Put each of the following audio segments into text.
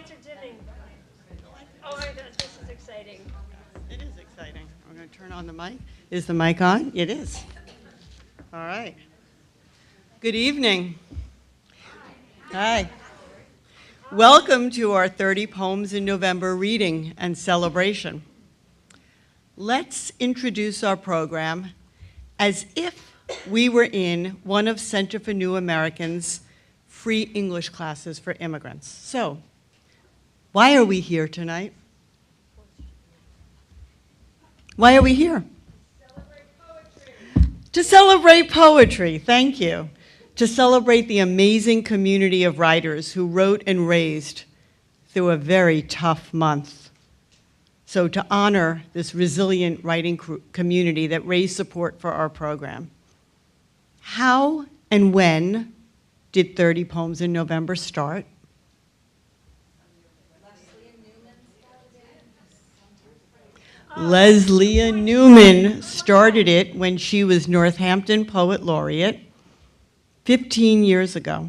lights are dimming. Oh my God, this is exciting. It is exciting. I'm going to turn on the mic. Is the mic on? It is. All right. Good evening. Hi. Welcome to our 30 Poems in November reading and celebration. Let's introduce our program as if we were in one of Center for New Americans' free English classes for immigrants. So, why are we here tonight? Why are we here? To celebrate poetry, thank you. To celebrate the amazing community of writers who wrote and raised through a very tough month. So to honor this resilient writing community that raised support for our program. How and when did 30 Poems in November start? Leslie Newman started it when she was Northampton Poet Laureate 15 years ago.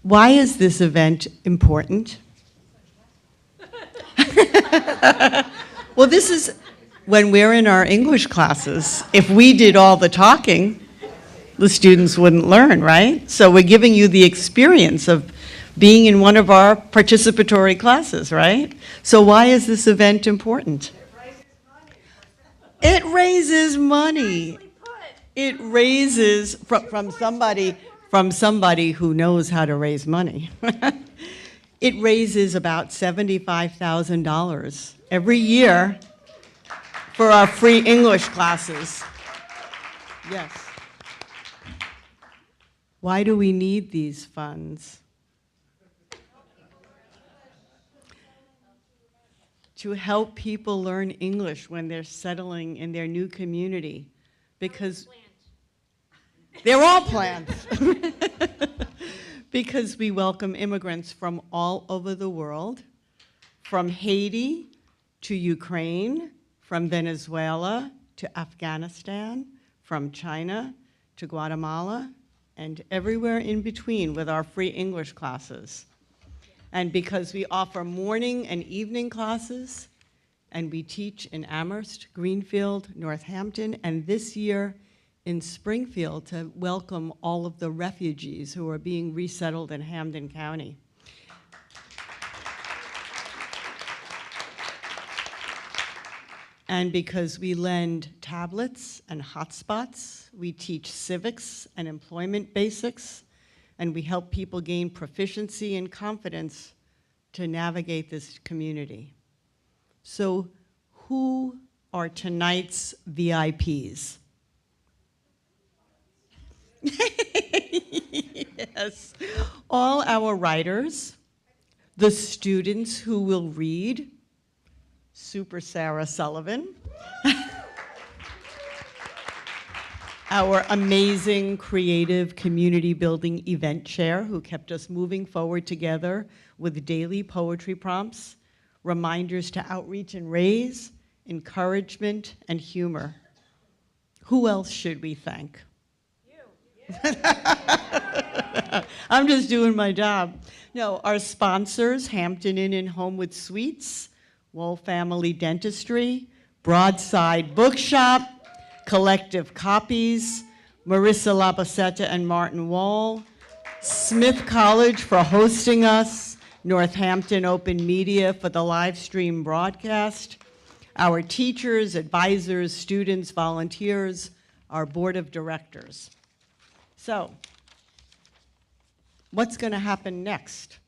Why is this event important? Well, this is when we're in our English classes. If we did all the talking, the students wouldn't learn, right? So we're giving you the experience of being in one of our participatory classes, right? So why is this event important? It raises money. It raises from somebody who knows how to raise money. It raises about $75,000 every year for our free English classes. Yes. Why do we need these funds? To help people learn English when they're settling in their new community, because they're all plants. Because we welcome immigrants from all over the world, from Haiti to Ukraine, from Venezuela to Afghanistan, from China to Guatemala, and everywhere in between with our free English classes. And because we offer morning and evening classes, and we teach in Amherst, Greenfield, Northampton, and this year in Springfield to welcome all of the refugees who are being resettled in Hampden County. And because we lend tablets and hotspots, we teach civics and employment basics, and we help people gain proficiency and confidence to navigate this community. So who are tonight's VIPs? Yes, all our writers, the students who will read, Super Sarah Sullivan, our amazing creative community building event chair who kept us moving forward together with daily poetry prompts, reminders to outreach and raise, encouragement, and humor. Who else should we thank? You. I'm just doing my job. No, our sponsors, Hampton Inn and Homewood Suites, Wool Family Dentistry, Broadside Bookshop, Collective Copies, Marissa Labacetta and Martin Wall, Smith College for hosting us, Northampton Open Media for the live stream broadcast, our teachers, advisors, students, volunteers, our board of directors. So, what's going to happen next?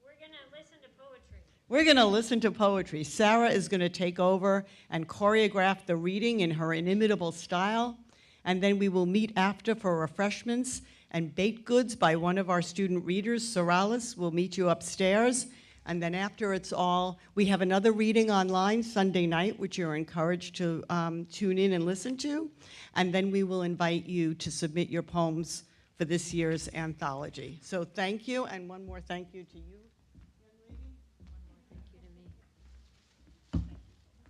We're going to listen to poetry. We're going to listen to poetry. Sarah is going to take over and choreograph the reading in her inimitable style, and then we will meet after for refreshments and baked goods by one of our student readers. Soralis will meet you upstairs, and then after it's all, we have another reading online Sunday night, which you're encouraged to tune in and listen to, and then we will invite you to submit your poems for this year's anthology. So thank you, and one more thank you to you.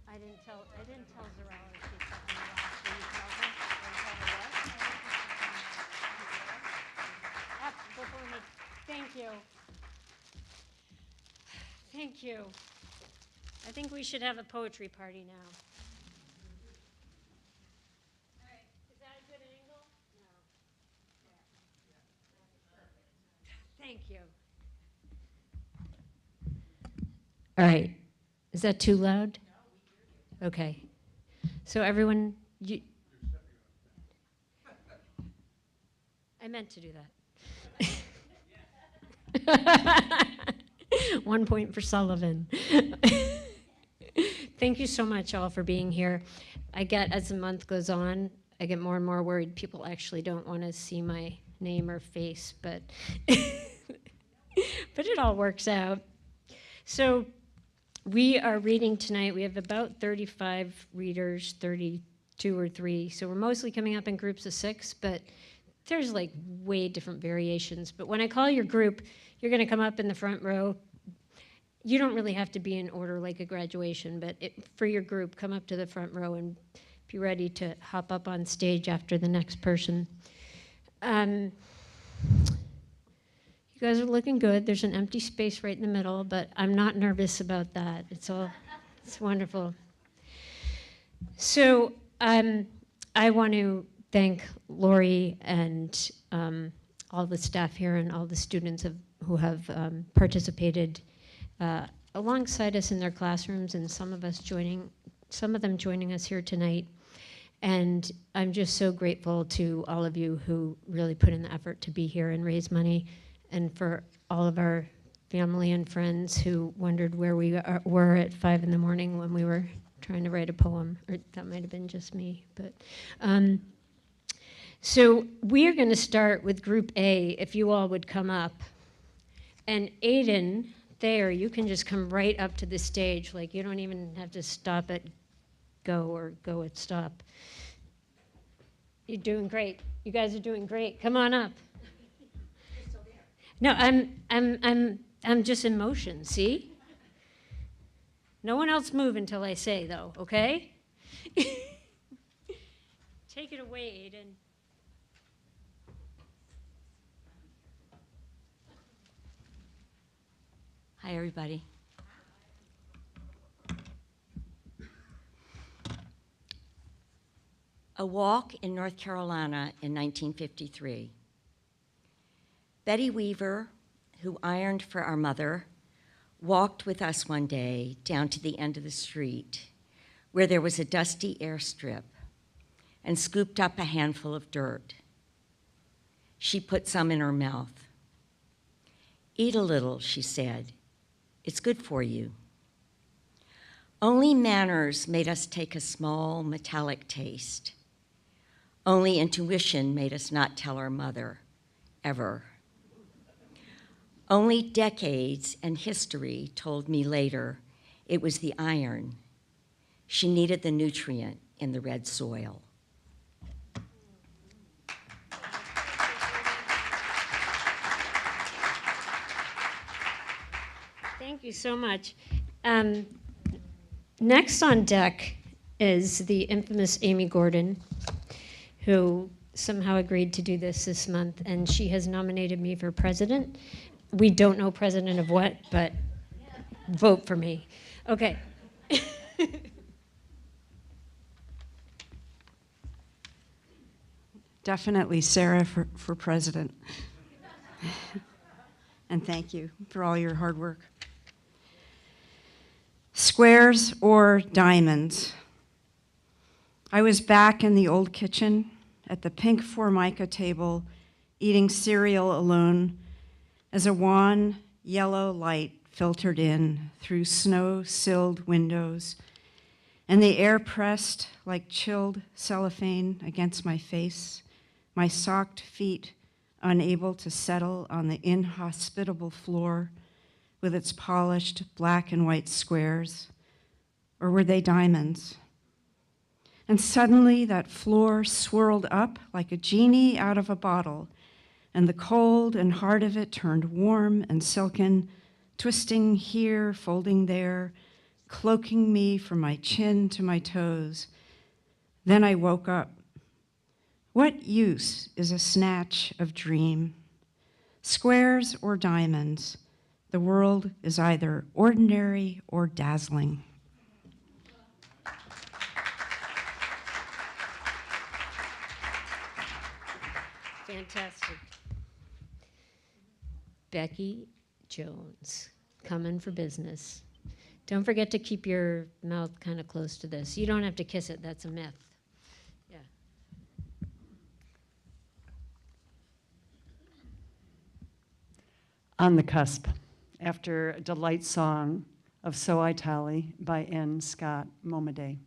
I didn't tell Zarella she sent me last. Will you tell her? Will you tell her what? Thank you. I think we should have a poetry party now. All right, is that a good angle? No. Thank you. All right, is that too loud? Okay. So everyone, I meant to do that. 1 point for Sullivan. Thank you so much all for being here. As the month goes on, I get more and more worried people actually don't want to see my name or face, but but it all works out. So we are reading tonight. We have about 35 readers, 32 or 3. So we're mostly coming up in groups of 6, but there's like way different variations. But when I call your group, you're going to come up in the front row. You don't really have to be in order like a graduation, but for your group, come up to the front row and be ready to hop up on stage after the next person. You guys are looking good. There's an empty space right in the middle, but I'm not nervous about that. It's wonderful. So I want to thank Lori and all the staff here and all the students who have participated alongside us in their classrooms, and some of them joining us here tonight. And I'm just so grateful to all of you who really put in the effort to be here and raise money, and for all of our family and friends who wondered where we were at 5 in the morning when we were trying to write a poem. Or that might have been just me, but. So we are going to start with Group A, if you all would come up. And Aiden, there, you can just come right up to the stage. Like, you don't even have to stop at go or go at stop. You're doing great. You guys are doing great. Come on up. You're still there. No, I'm just in motion, see? No one else move until I say, though, okay? Take it away, Aiden. Hi, everybody. A walk in North Carolina in 1953. Betty Weaver, who ironed for our mother, walked with us one day down to the end of the street where there was a dusty airstrip and scooped up a handful of dirt. She put some in her mouth. "Eat a little," she said. "It's good for you." Only manners made us take a small metallic taste. Only intuition made us not tell our mother, ever. Only decades and history told me later it was the iron. She needed the nutrient in the red soil. Thank you so much. Next on deck is the infamous Amy Gordon, who somehow agreed to do this month, and she has nominated me for president. We don't know president of what, but vote for me. Okay. Definitely Sarah for president. And thank you for all your hard work. Squares or diamonds? I was back in the old kitchen at the pink formica table, eating cereal alone as a wan yellow light filtered in through snow-silled windows, and the air pressed like chilled cellophane against my face, my socked feet unable to settle on the inhospitable floor with its polished black and white squares, or were they diamonds? And suddenly that floor swirled up like a genie out of a bottle, and the cold and heart of it turned warm and silken, twisting here, folding there, cloaking me from my chin to my toes. Then I woke up. What use is a snatch of dream? Squares or diamonds? The world is either ordinary or dazzling. Fantastic. Becky Jones, coming for business. Don't forget to keep your mouth kind of close to this. You don't have to kiss it, that's a myth. Yeah. On the Cusp, after a delight song of So I Tally by N. Scott Momaday.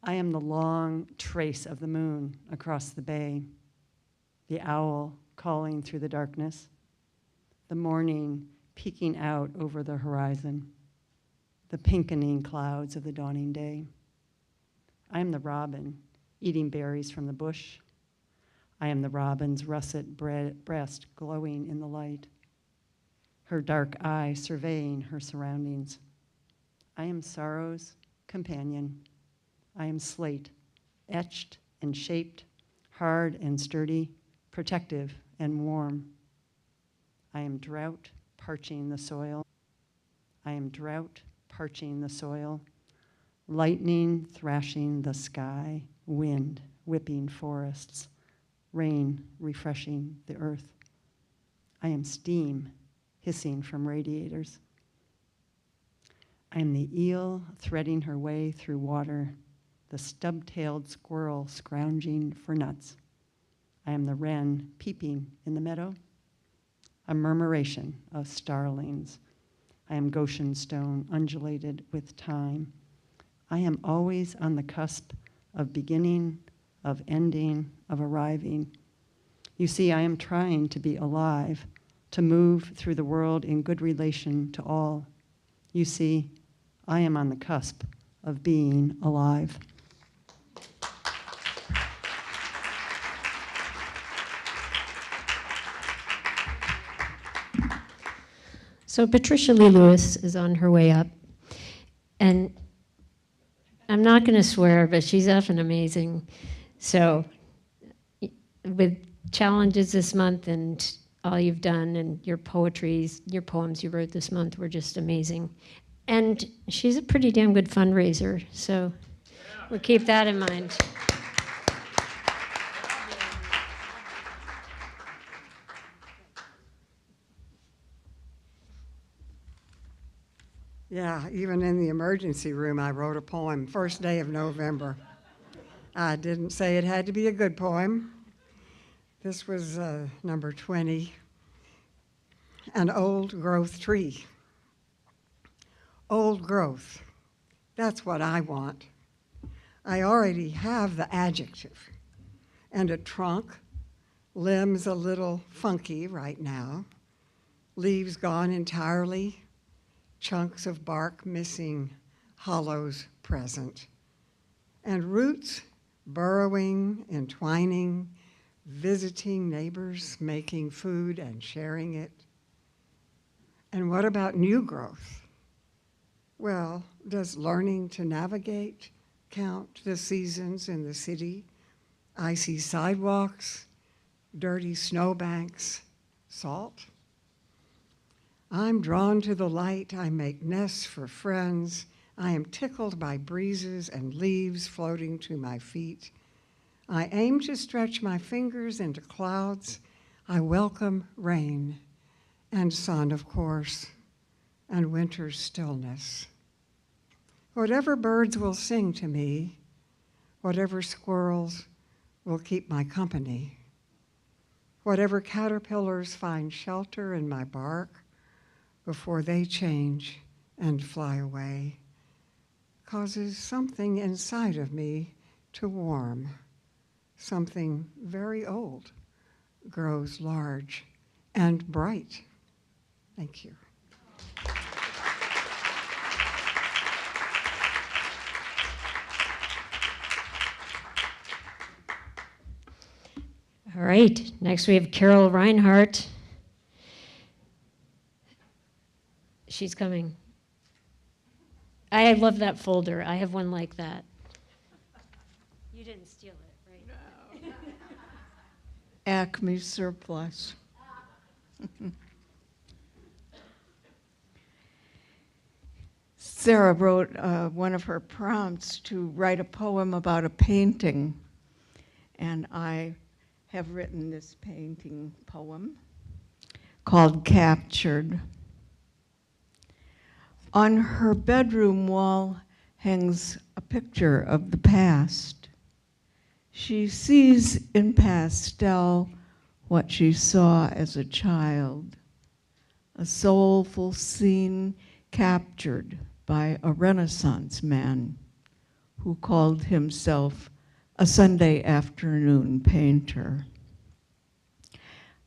I am the long trace of the moon across the bay, the owl calling through the darkness, the morning peeking out over the horizon, the pinkening clouds of the dawning day. I am the robin eating berries from the bush. I am the robin's russet breast glowing in the light, her dark eye surveying her surroundings. I am sorrow's companion. I am slate, etched and shaped, hard and sturdy, protective and warm. I am drought parching the soil. I am drought parching the soil, lightning thrashing the sky, wind whipping forests, rain refreshing the earth. I am steam hissing from radiators. I am the eel threading her way through water, the stub-tailed squirrel scrounging for nuts. I am the wren peeping in the meadow, a murmuration of starlings. I am Goshen stone undulated with time. I am always on the cusp of beginning, of ending, of arriving. You see, I am trying to be alive, to move through the world in good relation to all. You see, I am on the cusp of being alive. So Patricia Lee Lewis is on her way up. And I'm not going to swear, but she's effing amazing. So with challenges this month and all you've done and your poems you wrote this month were just amazing. And she's a pretty damn good fundraiser, so we'll keep that in mind. Yeah, even in the emergency room, I wrote a poem, first day of November. I didn't say it had to be a good poem. This was number 20, An Old Growth Tree. Old growth, that's what I want. I already have the adjective, and a trunk, limbs a little funky right now, leaves gone entirely, chunks of bark missing, hollows present, and roots burrowing, entwining, visiting neighbors, making food and sharing it. And what about new growth? Well, does learning to navigate count the seasons in the city? Icy sidewalks, dirty snowbanks, salt? I'm drawn to the light. I make nests for friends. I am tickled by breezes and leaves floating to my feet. I aim to stretch my fingers into clouds. I welcome rain and sun, of course, and winter's stillness. Whatever birds will sing to me, whatever squirrels will keep my company, whatever caterpillars find shelter in my bark before they change and fly away, causes something inside of me to warm. Something very old grows large and bright. Thank you. All right, next we have Carol Reinhardt. She's coming. I love that folder. I have one like that. You didn't steal it, right? No. Acme surplus. Sarah wrote one of her prompts to write a poem about a painting, and I have written this painting poem called Captured. On her bedroom wall hangs a picture of the past. She sees in pastel what she saw as a child, a soulful scene captured by a Renaissance man who called himself a Sunday afternoon painter.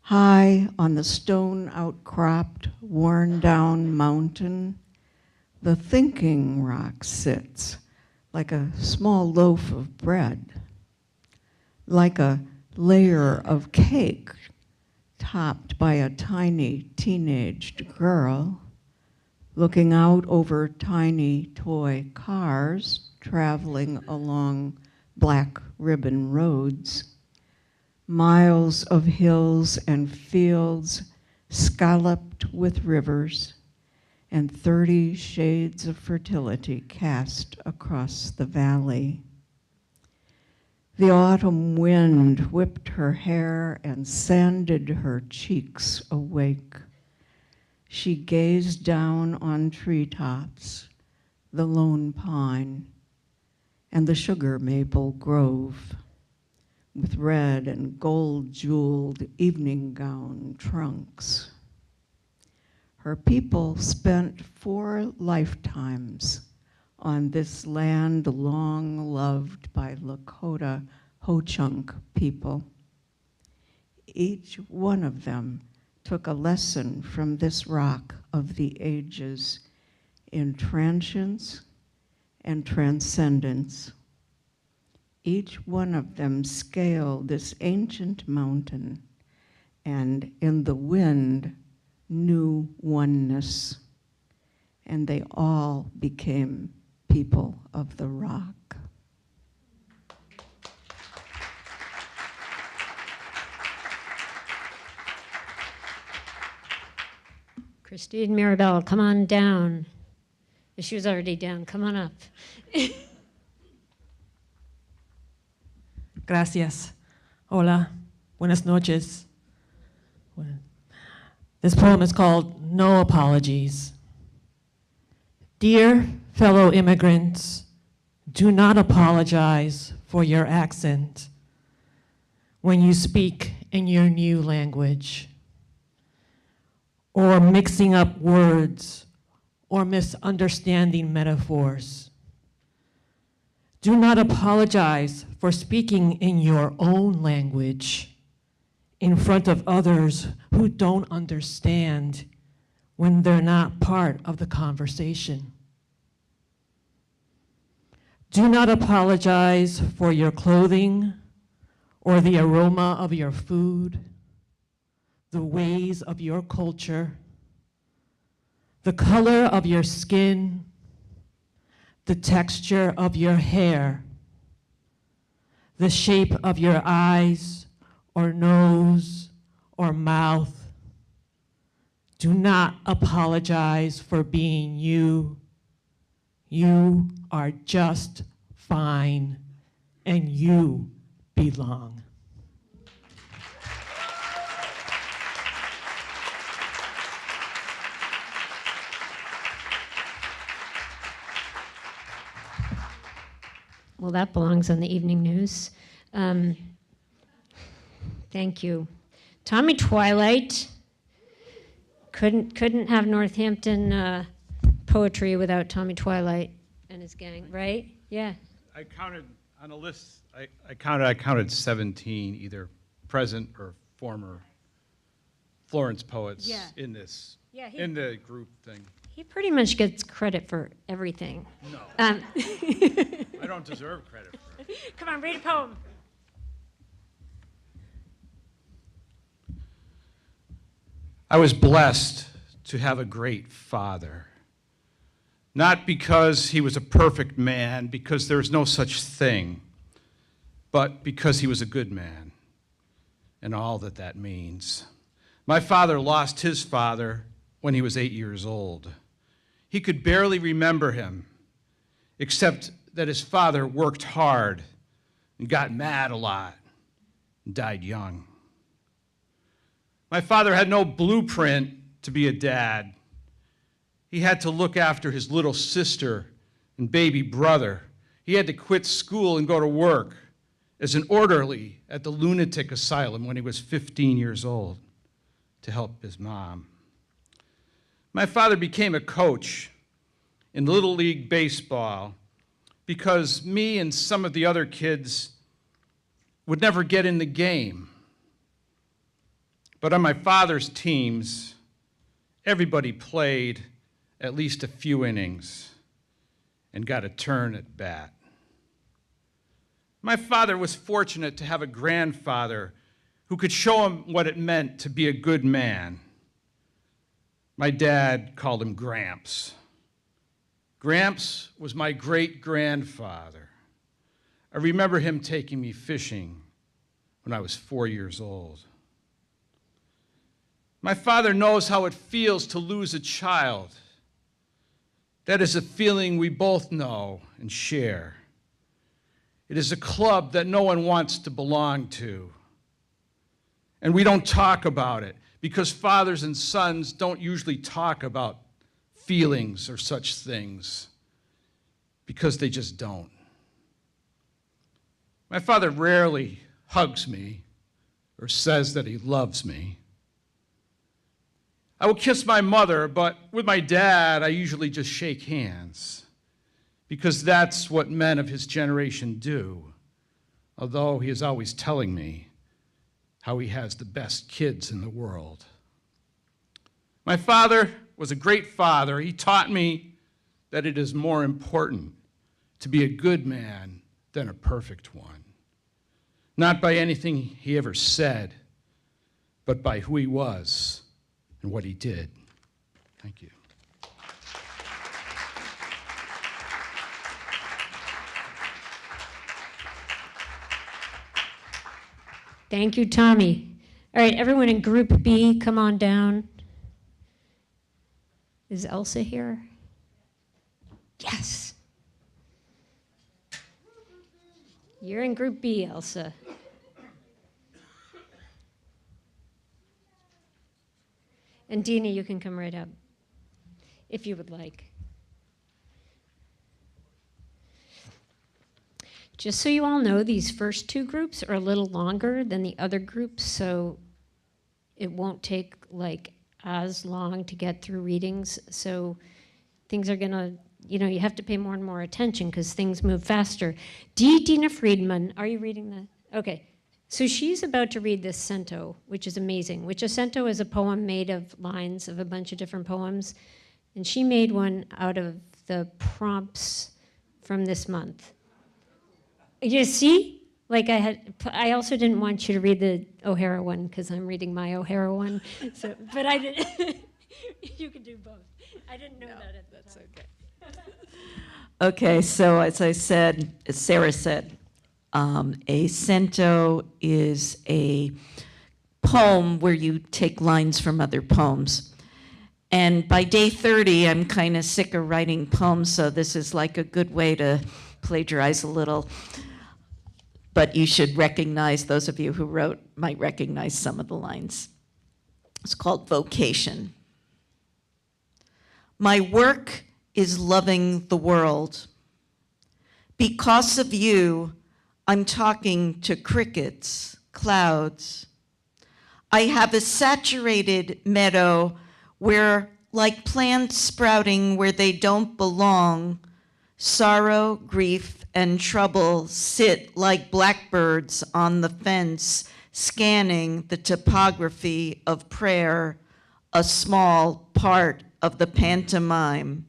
High on the stone outcropped, worn down mountain, the thinking rock sits like a small loaf of bread, like a layer of cake topped by a tiny teenaged girl looking out over tiny toy cars traveling along black ribbon roads, miles of hills and fields scalloped with rivers, and 30 shades of fertility cast across the valley. The autumn wind whipped her hair and sanded her cheeks awake. She gazed down on treetops, the lone pine, and the sugar maple grove, with red and gold-jeweled evening gown trunks. Her people spent 4 lifetimes on this land long loved by Lakota Ho-Chunk people. Each one of them took a lesson from this rock of the ages in transience and transcendence. Each one of them scaled this ancient mountain and in the wind knew oneness, and they all became people of the rock. Christine Mirabelle, come on down. She was already down. Come on up. Gracias. Hola. Buenas noches. This poem is called No Apologies. Dear fellow immigrants, do not apologize for your accent when you speak in your new language, or mixing up words, or misunderstanding metaphors. Do not apologize for speaking in your own language in front of others who don't understand when they're not part of the conversation. Do not apologize for your clothing or the aroma of your food, the ways of your culture, the color of your skin, the texture of your hair, the shape of your eyes or nose or mouth. Do not apologize for being you. You are just fine, and you belong. Well, that belongs on the evening news. Thank you. Tommy Twilight. Couldn't have Northampton poetry without Tommy Twilight and his gang, right? Yeah. I counted on a list. I counted 17 either present or former Florence poets in this in the group thing. He pretty much gets credit for everything. No. I don't deserve credit for it. Come on, read a poem. I was blessed to have a great father. Not because he was a perfect man, because there's no such thing, but because he was a good man, and all that that means. My father lost his father when he was 8 years old. He could barely remember him, except that his father worked hard and got mad a lot and died young. My father had no blueprint to be a dad. He had to look after his little sister and baby brother. He had to quit school and go to work as an orderly at the lunatic asylum when he was 15 years old to help his mom. My father became a coach in Little League Baseball because me and some of the other kids would never get in the game. But on my father's teams, everybody played at least a few innings and got a turn at bat. My father was fortunate to have a grandfather who could show him what it meant to be a good man. My dad called him Gramps. Gramps was my great-grandfather. I remember him taking me fishing when I was 4 years old. My father knows how it feels to lose a child. That is a feeling we both know and share. It is a club that no one wants to belong to. And we don't talk about it because fathers and sons don't usually talk about feelings or such things because they just don't. My father rarely hugs me or says that he loves me. I will kiss my mother, but with my dad, I usually just shake hands because that's what men of his generation do, although he is always telling me how he has the best kids in the world. My father was a great father. He taught me that it is more important to be a good man than a perfect one. Not by anything he ever said, but by who he was and what he did. Thank you. Thank you, Tommy. All right, everyone in Group B, come on down. Is Elsa here? Yes. You're in Group B, Elsa. And Dina, you can come right up if you would like. Just so you all know, these first two groups are a little longer than the other groups, so it won't take like as long to get through readings. So things are gonna, you have to pay more and more attention because things move faster. Dina Friedman, are you reading that? Okay. So she's about to read this cento, which is amazing, which a cento is a poem made of lines of a bunch of different poems. And she made one out of the prompts from this month. You see? Like I also didn't want you to read the O'Hara one because I'm reading my O'Hara one. So, but I didn't. You could do both. I didn't know that at the time. That's okay. Okay, so as I said, as Sarah said, a cento is a poem where you take lines from other poems. And by day 30, I'm kind of sick of writing poems, so this is like a good way to plagiarize a little. But you should recognize, those of you who wrote might recognize some of the lines. It's called Vocation. My work is loving the world. Because of you, I'm talking to crickets, clouds. I have a saturated meadow where, like plants sprouting where they don't belong, sorrow, grief, and trouble sit like blackbirds on the fence, scanning the topography of prayer, a small part of the pantomime.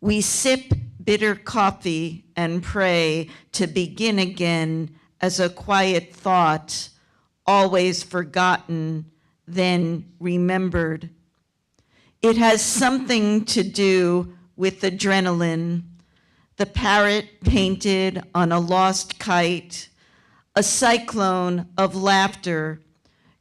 We sip bitter coffee and pray to begin again as a quiet thought, always forgotten, then remembered. It has something to do with adrenaline, the parrot painted on a lost kite, a cyclone of laughter,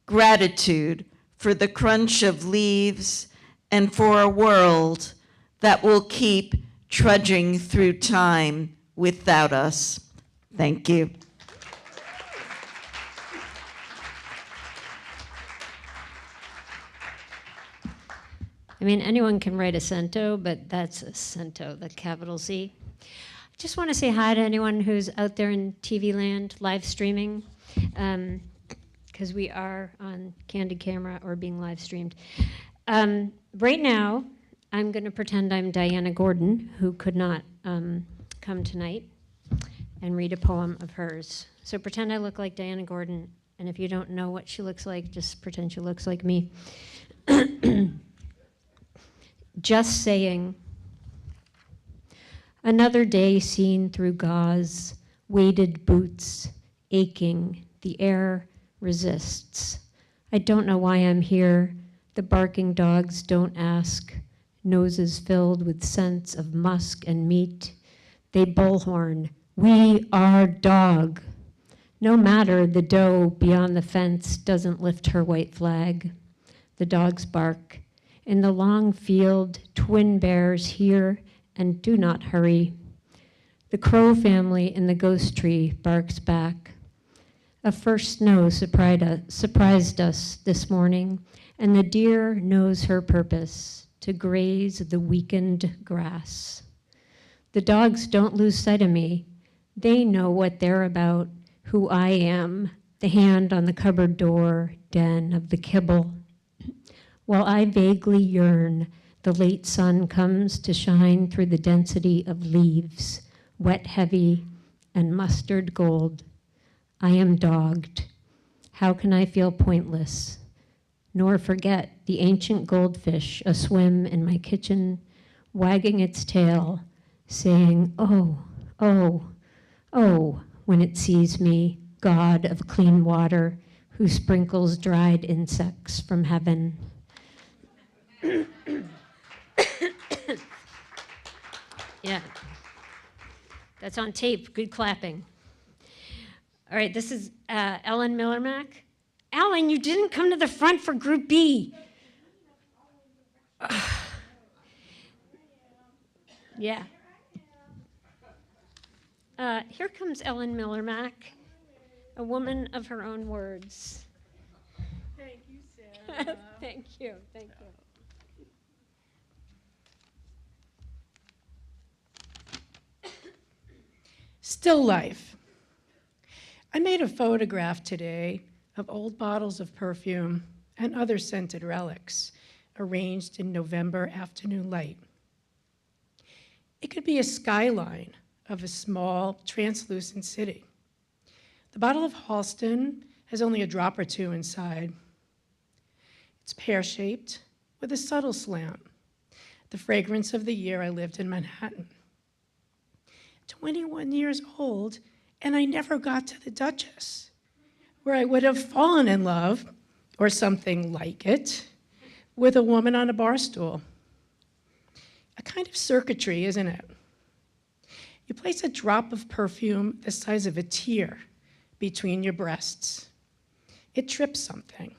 gratitude for the crunch of leaves and for a world that will keep trudging through time without us. Thank you. I mean, anyone can write a cento, but that's a cento, the capital C. I just want to say hi to anyone who's out there in TV land, live streaming, because we are on candid camera or being live streamed. Right now, I'm going to pretend I'm Diana Gordon, who could not come tonight, and read a poem of hers. So pretend I look like Diana Gordon, and if you don't know what she looks like, just pretend she looks like me. Just saying. Another day seen through gauze, weighted boots, aching, the air resists. I don't know why I'm here. The barking dogs don't ask. Noses filled with scents of musk and meat. They bullhorn. We are dog. No matter the doe beyond the fence doesn't lift her white flag. The dogs bark. In the long field, twin bears hear and do not hurry. The crow family in the ghost tree barks back. A first snow surprised us this morning, and the deer knows her purpose, to graze the weakened grass. The dogs don't lose sight of me. They know what they're about, who I am, the hand on the cupboard door, den of the kibble. While I vaguely yearn, the late sun comes to shine through the density of leaves, wet heavy and mustard gold. I am dogged. How can I feel pointless? Nor forget the ancient goldfish aswim in my kitchen, wagging its tail, saying, oh, oh, oh, when it sees me, God of clean water, who sprinkles dried insects from heaven. Yeah, that's on tape. Good clapping. All right, this is Ellen Millermack. Ellen, you didn't come to the front for Group B. Yeah. Here comes Ellen Millermack, a woman of her own words. Thank you, Sarah. Thank you, thank you. Still life. I made a photograph today of old bottles of perfume and other scented relics arranged in November afternoon light. It could be a skyline of a small, translucent city. The bottle of Halston has only a drop or two inside. It's pear-shaped with a subtle slant, the fragrance of the year I lived in Manhattan. 21 years old, and I never got to the Duchess, where I would have fallen in love, or something like it, with a woman on a bar stool. A kind of circuitry, isn't it? You place a drop of perfume the size of a tear between your breasts. It trips something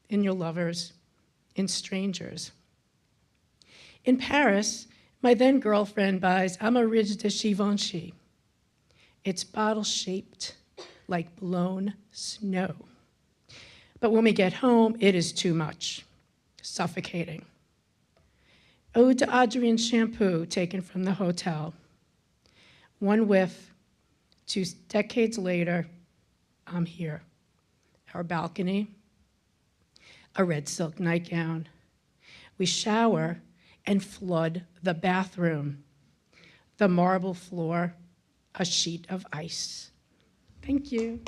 in your lovers, in strangers. In Paris, my then girlfriend buys Amaryllis de Givenchy. It's bottle-shaped like blown snow. But when we get home, it is too much, suffocating. Eau de Adrien shampoo taken from the hotel. One whiff, 2 decades later, I'm here. Our balcony, a red silk nightgown. We shower and flood the bathroom. The marble floor, a sheet of ice. Thank you.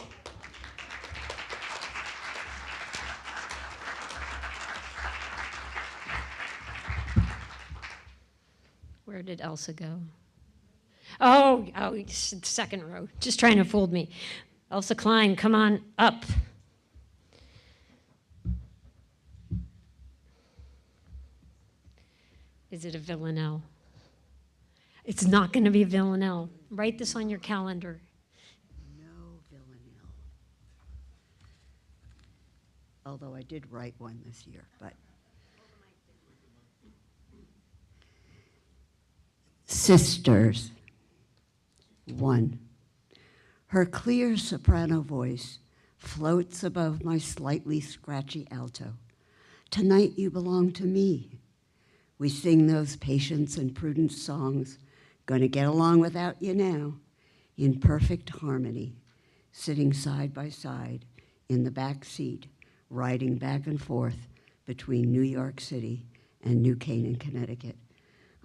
Where did Elsa go? Oh, second row, just trying to fool me. Elsa Klein, come on up. Is it a villanelle? It's not going to be a villanelle. Write this on your calendar. No villanelle. Although I did write one this year, but. Sisters. 1. Her clear soprano voice floats above my slightly scratchy alto. Tonight you belong to me. We sing those patience and prudence songs, gonna get along without you now, in perfect harmony, sitting side by side in the back seat, riding back and forth between New York City and New Canaan, Connecticut.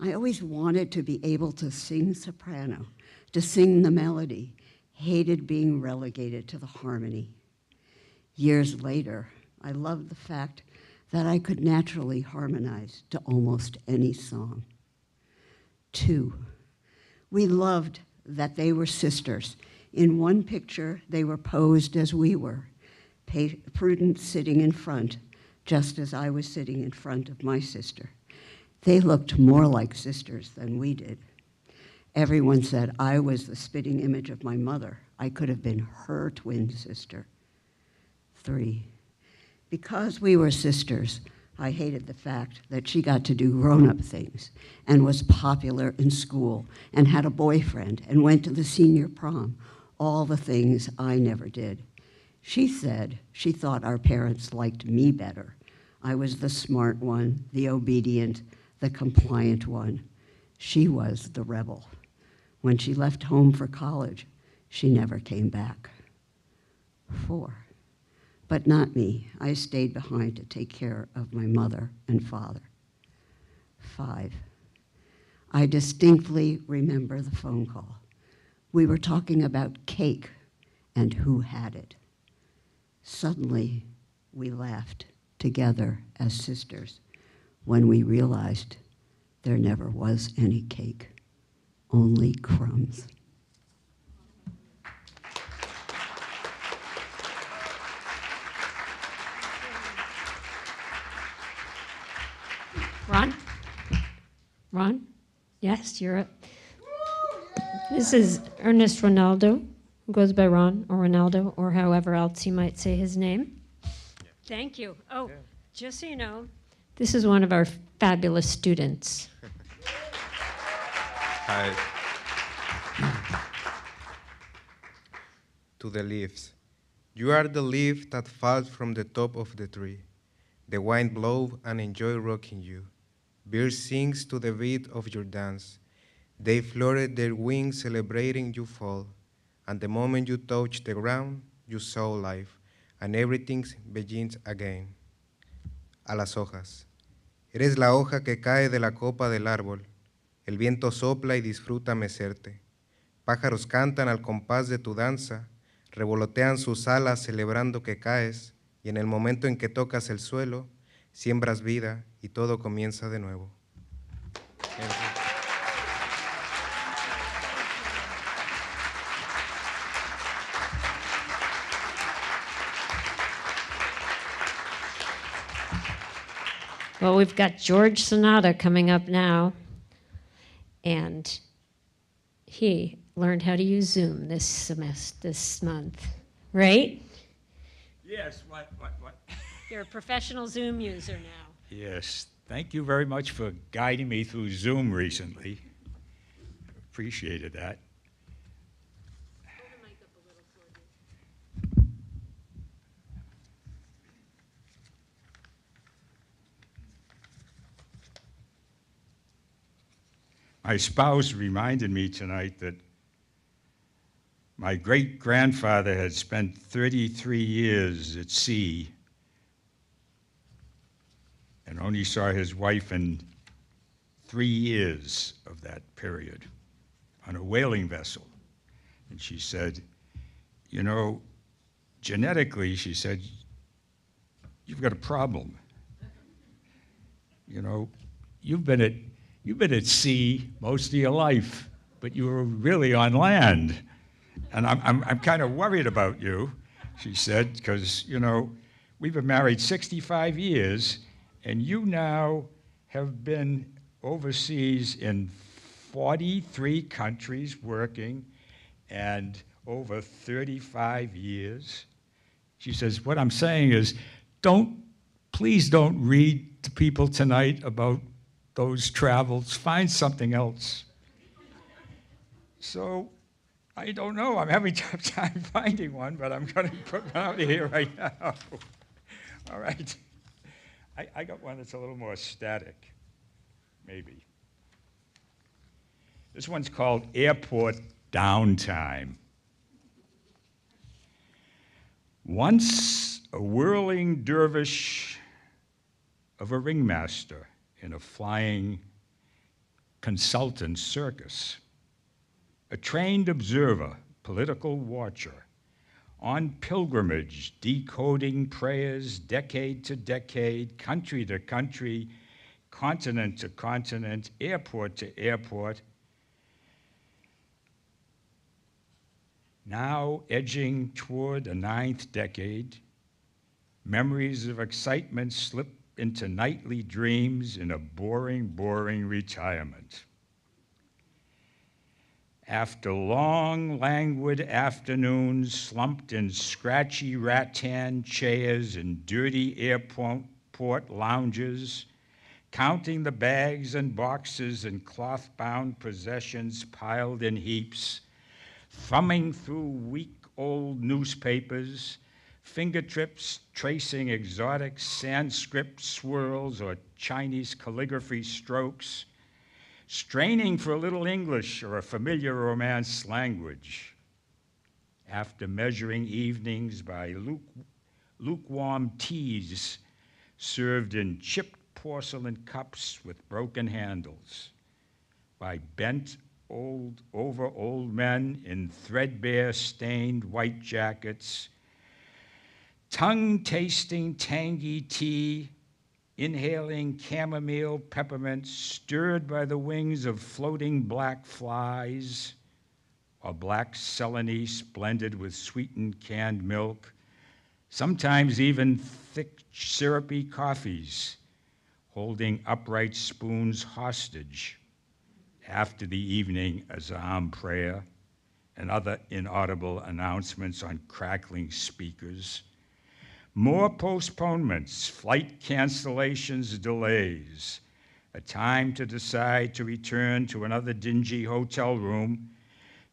I always wanted to be able to sing soprano, to sing the melody, hated being relegated to the harmony. Years later, I loved the fact that I could naturally harmonize to almost any song. 2, we loved that they were sisters. In one picture, they were posed as we were, Prudence sitting in front, just as I was sitting in front of my sister. They looked more like sisters than we did. Everyone said I was the spitting image of my mother. I could have been her twin sister. 3, because we were sisters, I hated the fact that she got to do grown-up things and was popular in school and had a boyfriend and went to the senior prom, all the things I never did. She said she thought our parents liked me better. I was the smart one, the obedient, the compliant one. She was the rebel. When she left home for college, she never came back. 4, but not me. I stayed behind to take care of my mother and father. 5, I distinctly remember the phone call. We were talking about cake and who had it. Suddenly, we laughed together as sisters when we realized there never was any cake, only crumbs. Ron? Ron? Yes, you're up. This is Ernest Ronaldo, who goes by Ron or Ronaldo, or however else you might say his name. Thank you. Oh, just so you know, this is one of our fabulous students. Hi. To the leaves. You are the leaf that falls from the top of the tree. The wind blows and enjoy rocking you. Birds sings to the beat of your dance. They flurried their wings celebrating you fall. And the moment you touch the ground, you saw life, and everything begins again. A las hojas. Eres la hoja que cae de la copa del árbol. El viento sopla y disfruta mecerte. Pájaros cantan al compás de tu danza, revolotean sus alas celebrando que caes, y en el momento en que tocas el suelo, siembras vida y todo comienza de nuevo. Well, we've got George Sonata coming up now, and he learned how to use Zoom this month, right? Yes, what? You're a professional Zoom user now. Yes, thank you very much for guiding me through Zoom recently. Appreciated that. My spouse reminded me tonight that my great-grandfather had spent 33 years at sea and only saw his wife in 3 years of that period on a whaling vessel. And she said, you know, genetically, she said, you've got a problem. You know, you've been at sea most of your life, but you were really on land. And I'm kind of worried about you, she said, because, you know, we've been married 65 years, and you now have been overseas in 43 countries working, and over 35 years. She says, what I'm saying is, please don't read to people tonight about those travels. Find something else. So I don't know. I'm having a tough time finding one, but I'm going to put one out here right now. All right. I got one that's a little more static, maybe. This one's called Airport Downtime. Once a whirling dervish of a ringmaster in a flying consultant circus, a trained observer, political watcher, on pilgrimage, decoding prayers decade to decade, country to country, continent to continent, airport to airport, now edging toward a 9th decade, memories of excitement slip into nightly dreams in a boring, boring retirement. After long, languid afternoons slumped in scratchy rattan chairs and dirty airport lounges, counting the bags and boxes and cloth-bound possessions piled in heaps, thumbing through week-old newspapers, fingertips tracing exotic Sanskrit swirls or Chinese calligraphy strokes, straining for a little English or a familiar Romance language. After measuring evenings by lukewarm teas served in chipped porcelain cups with broken handles, by bent over old men in threadbare stained white jackets, tongue-tasting tangy tea, inhaling chamomile peppermint stirred by the wings of floating black flies, or black Celanese blended with sweetened canned milk, sometimes even thick syrupy coffees, holding upright spoons hostage after the evening Azan prayer and other inaudible announcements on crackling speakers. More postponements, flight cancellations, delays, a time to decide to return to another dingy hotel room,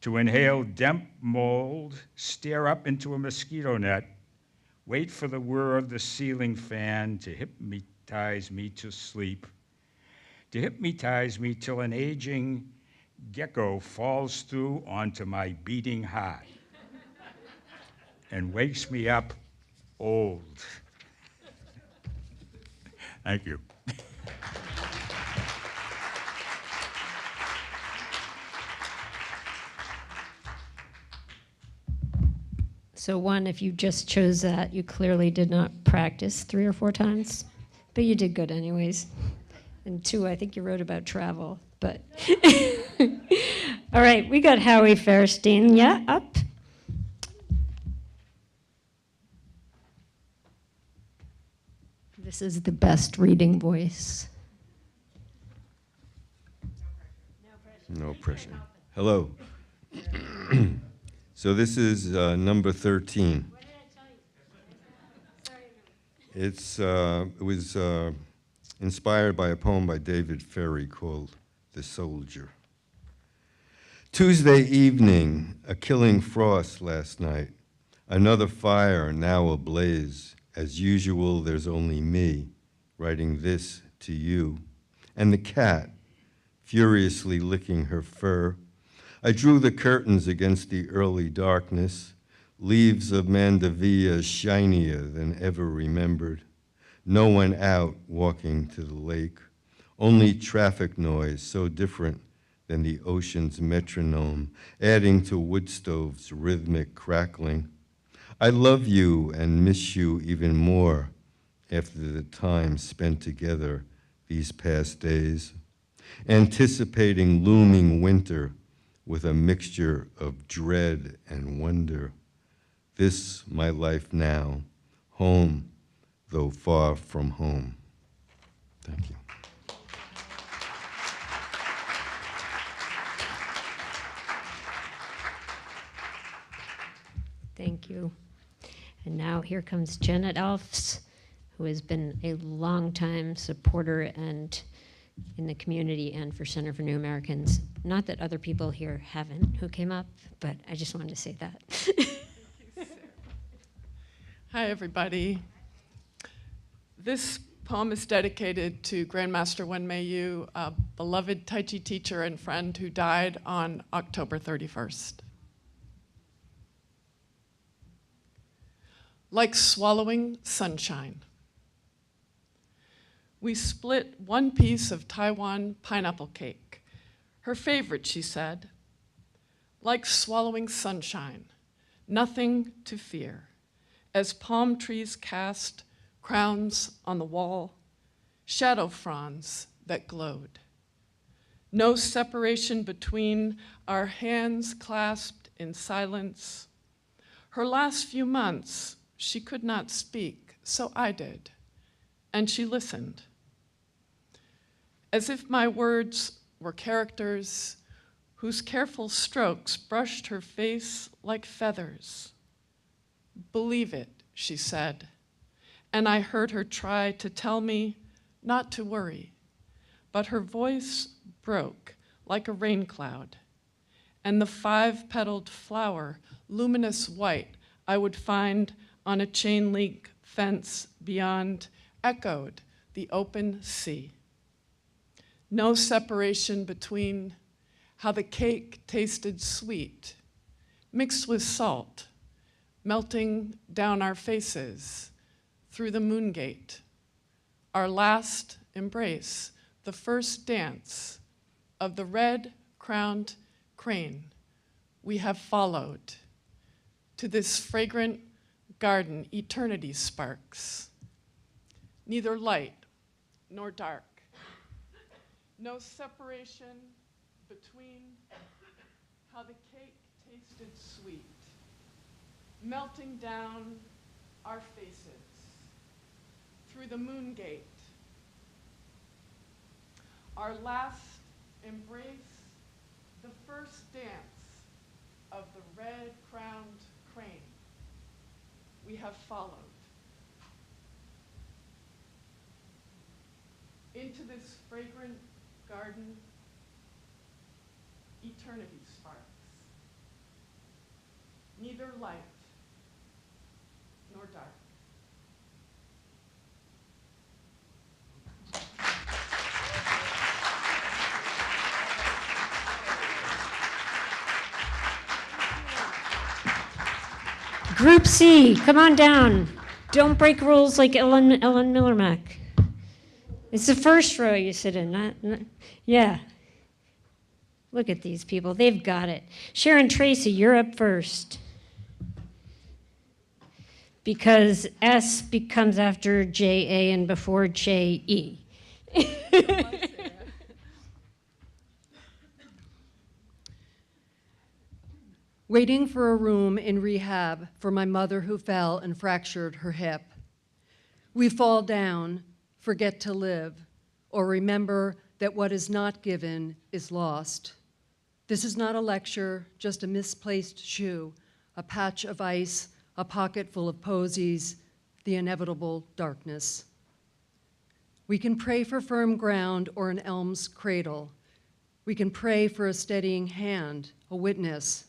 to inhale damp mold, stare up into a mosquito net, wait for the whir of the ceiling fan to hypnotize me to sleep, to hypnotize me till an aging gecko falls through onto my beating heart and wakes me up old. Thank you. So one, if you just chose that, you clearly did not practice 3 or 4 times, but you did good anyways. And 2, I think you wrote about travel, but. All right, we got Howie Fairstein, yeah, up. This is the best reading voice. No pressure. Hello. So this is number 13. What did I tell you? Sorry. It was inspired by a poem by David Ferry called The Soldier. Tuesday evening, a killing frost last night, another fire now ablaze. As usual, there's only me writing this to you, and the cat furiously licking her fur. I drew the curtains against the early darkness, leaves of mandevilla shinier than ever remembered. No one out walking to the lake, only traffic noise so different than the ocean's metronome, adding to wood stoves' rhythmic crackling. I love you and miss you even more after the time spent together these past days, anticipating looming winter with a mixture of dread and wonder. This, my life now, home, though far from home. Thank you. Thank you. And now here comes Janet Alfs, who has been a longtime supporter and in the community and for Center for New Americans. Not that other people here haven't who came up, but I just wanted to say that. Hi, everybody. This poem is dedicated to Grandmaster Wen Mei Yu, a beloved Tai Chi teacher and friend who died on October 31st. Like swallowing sunshine. We split one piece of Taiwan pineapple cake. Her favorite, she said. Like swallowing sunshine, nothing to fear. As palm trees cast crowns on the wall, shadow fronds that glowed. No separation between our hands clasped in silence. Her last few months, she could not speak, so I did, and she listened. As if my words were characters whose careful strokes brushed her face like feathers. Believe it, she said, and I heard her try to tell me not to worry, but her voice broke like a rain cloud, and the 5-petaled flower, luminous white, I would find on a chain link fence beyond, echoed the open sea. No separation between how the cake tasted sweet, mixed with salt, melting down our faces through the moon gate. Our last embrace, the first dance of the red-crowned crane we have followed to this fragrant garden, eternity sparks, neither light nor dark. No separation between how the cake tasted sweet, melting down our faces through the moon gate. Our last embrace, the first dance of the red-crowned crane we have followed into this fragrant garden, eternity sparks, neither light nor dark. Group C, come on down. Don't break rules like Ellen Millermack. It's the first row you sit in, not yeah. Look at these people, they've got it. Sharon Tracy, you're up first. Because S comes after J-A and before J-E. Waiting for a room in rehab for my mother who fell and fractured her hip. We fall down, forget to live, or remember that what is not given is lost. This is not a lecture, just a misplaced shoe, a patch of ice, a pocket full of posies, the inevitable darkness. We can pray for firm ground or an elm's cradle. We can pray for a steadying hand, a witness.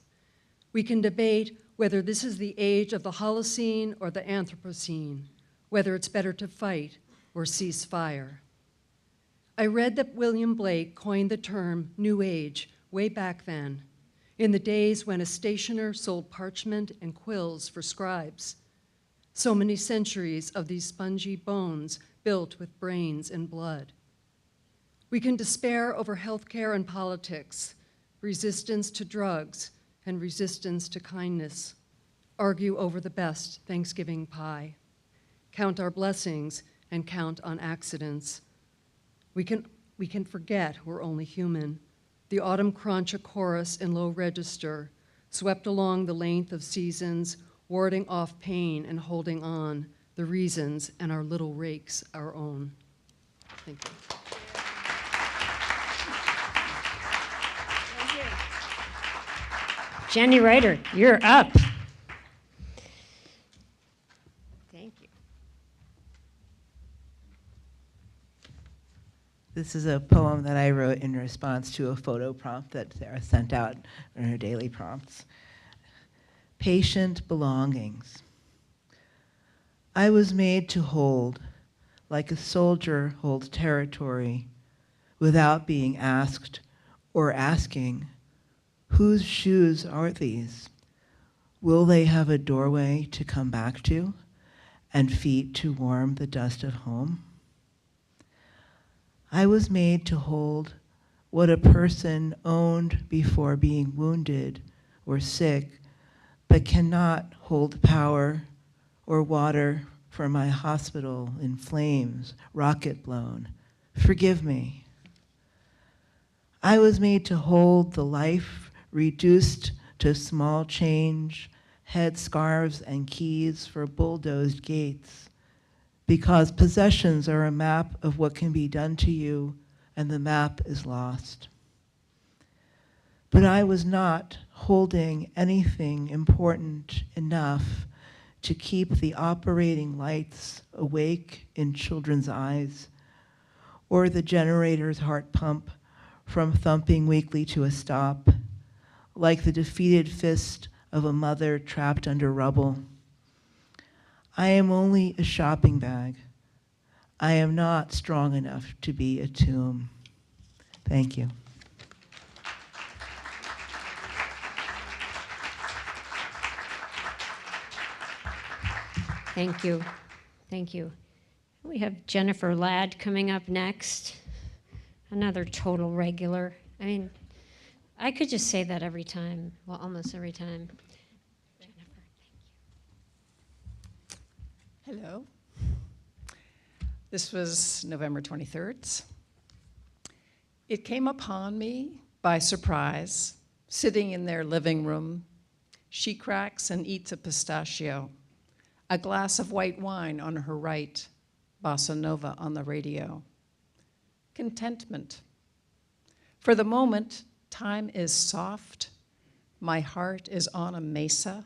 We can debate whether this is the age of the Holocene or the Anthropocene, whether it's better to fight or cease fire. I read that William Blake coined the term New Age way back then, in the days when a stationer sold parchment and quills for scribes. So many centuries of these spongy bones built with brains and blood. We can despair over healthcare and politics, resistance to drugs, and resistance to kindness, argue over the best Thanksgiving pie, count our blessings and count on accidents. We can forget we're only human. The autumn crunch, a chorus in low register, swept along the length of seasons, warding off pain and holding on, the reasons and our little rakes our own. Thank you. Jenny Ryder, you're up. Thank you. This is a poem that I wrote in response to a photo prompt that Sarah sent out in her daily prompts. Patient belongings. I was made to hold, like a soldier holds territory, without being asked or asking, whose shoes are these? Will they have a doorway to come back to and feet to warm the dust of home? I was made to hold what a person owned before being wounded or sick, but cannot hold power or water for my hospital in flames, rocket blown. Forgive me. I was made to hold the life reduced to small change, headscarves and keys for bulldozed gates, because possessions are a map of what can be done to you, and the map is lost. But I was not holding anything important enough to keep the operating lights awake in children's eyes, or the generator's heart pump from thumping weakly to a stop, like the defeated fist of a mother trapped under rubble. I am only a shopping bag. I am not strong enough to be a tomb. Thank you. Thank you. Thank you. We have Jennifer Ladd coming up next. Another total regular. I mean, I could just say that every time, well, almost every time. Jennifer, thank you. Hello. This was November 23rd. It came upon me by surprise, sitting in their living room. She cracks and eats a pistachio, a glass of white wine on her right, bossa nova on the radio. Contentment. For the moment, time is soft. My heart is on a mesa,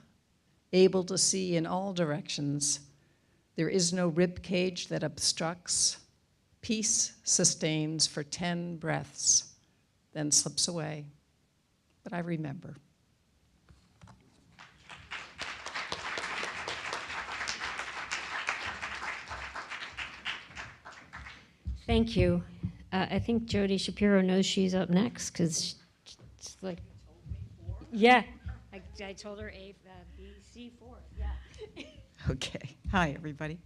able to see in all directions. There is no rib cage that obstructs. Peace sustains for 10 breaths, then slips away. But I remember. Thank you. I think Jody Shapiro knows she's up next because it's like, yeah, I told her A, B, C, 4, yeah. Okay. Hi, everybody.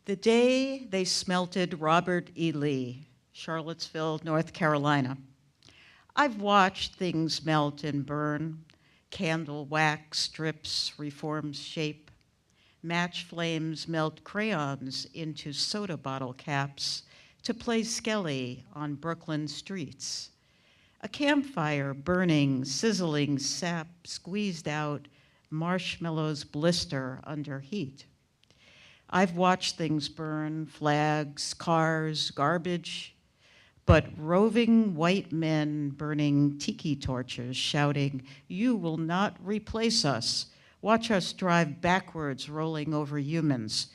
The day they smelted Robert E. Lee, Charlottesville, North Carolina. I've watched things melt and burn, candle wax strips reforms shape, match flames melt crayons into soda bottle caps to play Skelly on Brooklyn streets. A campfire burning, sizzling sap squeezed out, marshmallows blister under heat. I've watched things burn, flags, cars, garbage, but roving white men burning tiki torches, shouting, "You will not replace us. Watch us drive backwards, rolling over humans."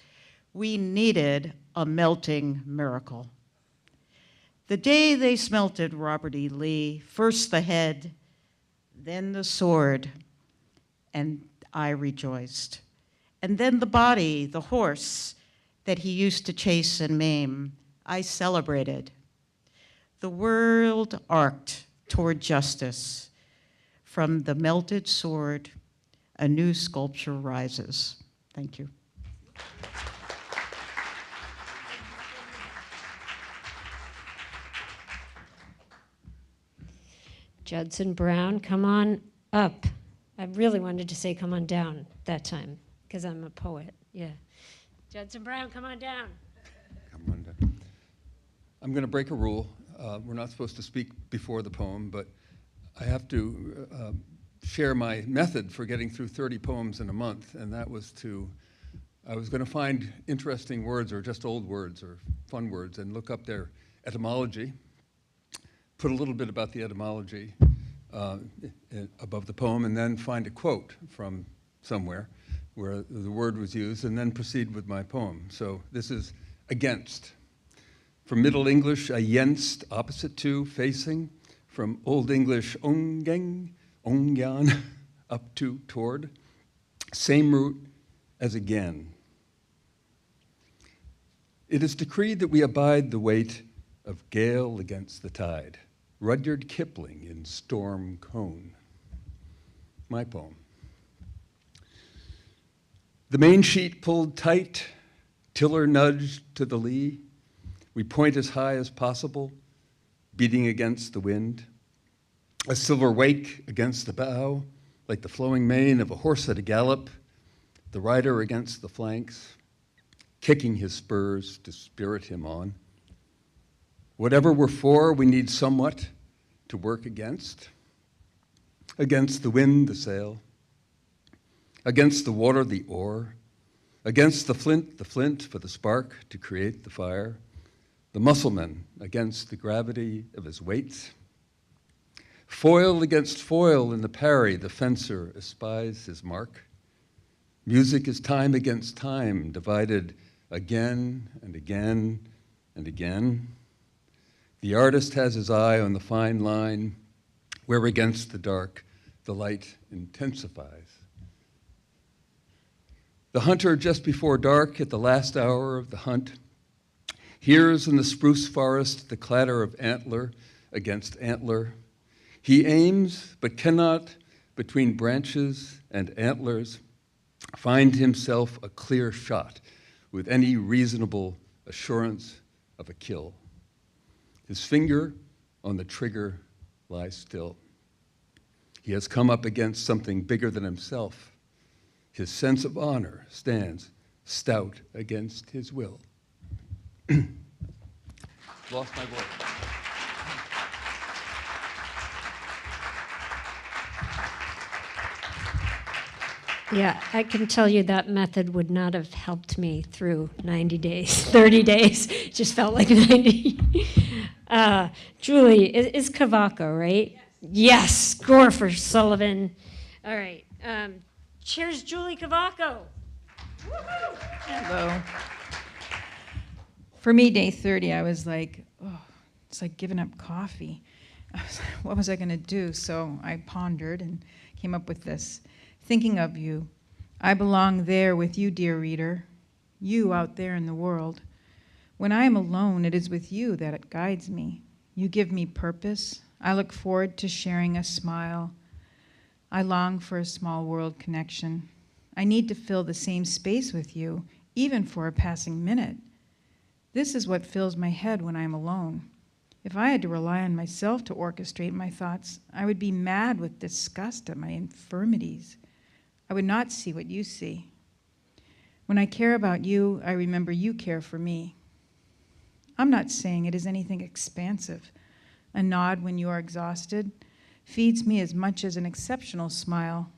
We needed a melting miracle. The day they smelted Robert E. Lee, first the head, then the sword, and I rejoiced. And then the body, the horse that he used to chase and maim, I celebrated. The world arced toward justice. From the melted sword, a new sculpture rises. Thank you. Judson Brown, come on up. I really wanted to say come on down that time because I'm a poet, yeah. Judson Brown, come on down. I'm going to break a rule. We're not supposed to speak before the poem, but I have to share my method for getting through 30 poems in a month, and that was I was going to find interesting words or just old words or fun words and look up their etymology, put a little bit about the etymology above the poem, and then find a quote from somewhere where the word was used, and then proceed with my poem. So this is against. From Middle English, against, opposite to, facing. From Old English, ongeng, ongyan, up to, toward. Same root as again. It is decreed that we abide the weight of gale against the tide. Rudyard Kipling in Storm Cone. My poem. The main sheet pulled tight, tiller nudged to the lee. We point as high as possible, beating against the wind. A silver wake against the bow, like the flowing mane of a horse at a gallop, the rider against the flanks, kicking his spurs to spirit him on. Whatever we're for, we need somewhat to work against. Against the wind, the sail. Against the water, the oar. Against the flint for the spark to create the fire. The muscleman against the gravity of his weight. Foil against foil in the parry, the fencer espies his mark. Music is time against time, divided again and again and again. The artist has his eye on the fine line, where against the dark, the light intensifies. The hunter just before dark, at the last hour of the hunt, hears in the spruce forest the clatter of antler against antler. He aims, but cannot, between branches and antlers, find himself a clear shot with any reasonable assurance of a kill. His finger on the trigger lies still. He has come up against something bigger than himself. His sense of honor stands stout against his will. Lost my voice. Yeah, I can tell you that method would not have helped me through 90 days, 30 days. It just felt like 90. Julie, is Cavaco, right? Yes, score for Sullivan. All right. Cheers, Julie Cavaco. Hello. For me, day 30, I was like, oh, it's like giving up coffee. What was I going to do? So I pondered and came up with this. Thinking of you, I belong there with you, dear reader, you out there in the world. When I am alone, it is with you that it guides me. You give me purpose. I look forward to sharing a smile. I long for a small world connection. I need to fill the same space with you, even for a passing minute. This is what fills my head when I'm alone. If I had to rely on myself to orchestrate my thoughts, I would be mad with disgust at my infirmities. I would not see what you see. When I care about you, I remember you care for me. I'm not saying it is anything expansive. A nod when you are exhausted feeds me as much as an exceptional smile.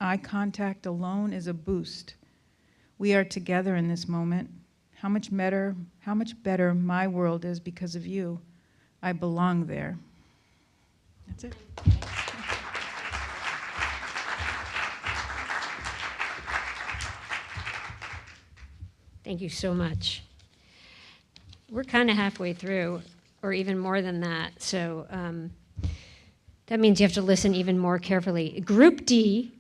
Eye contact alone is a boost. We are together in this moment. How much better my world is because of you. I belong there. That's it. Thank you so much. We're kind of halfway through, or even more than that, so that means you have to listen even more carefully. Group D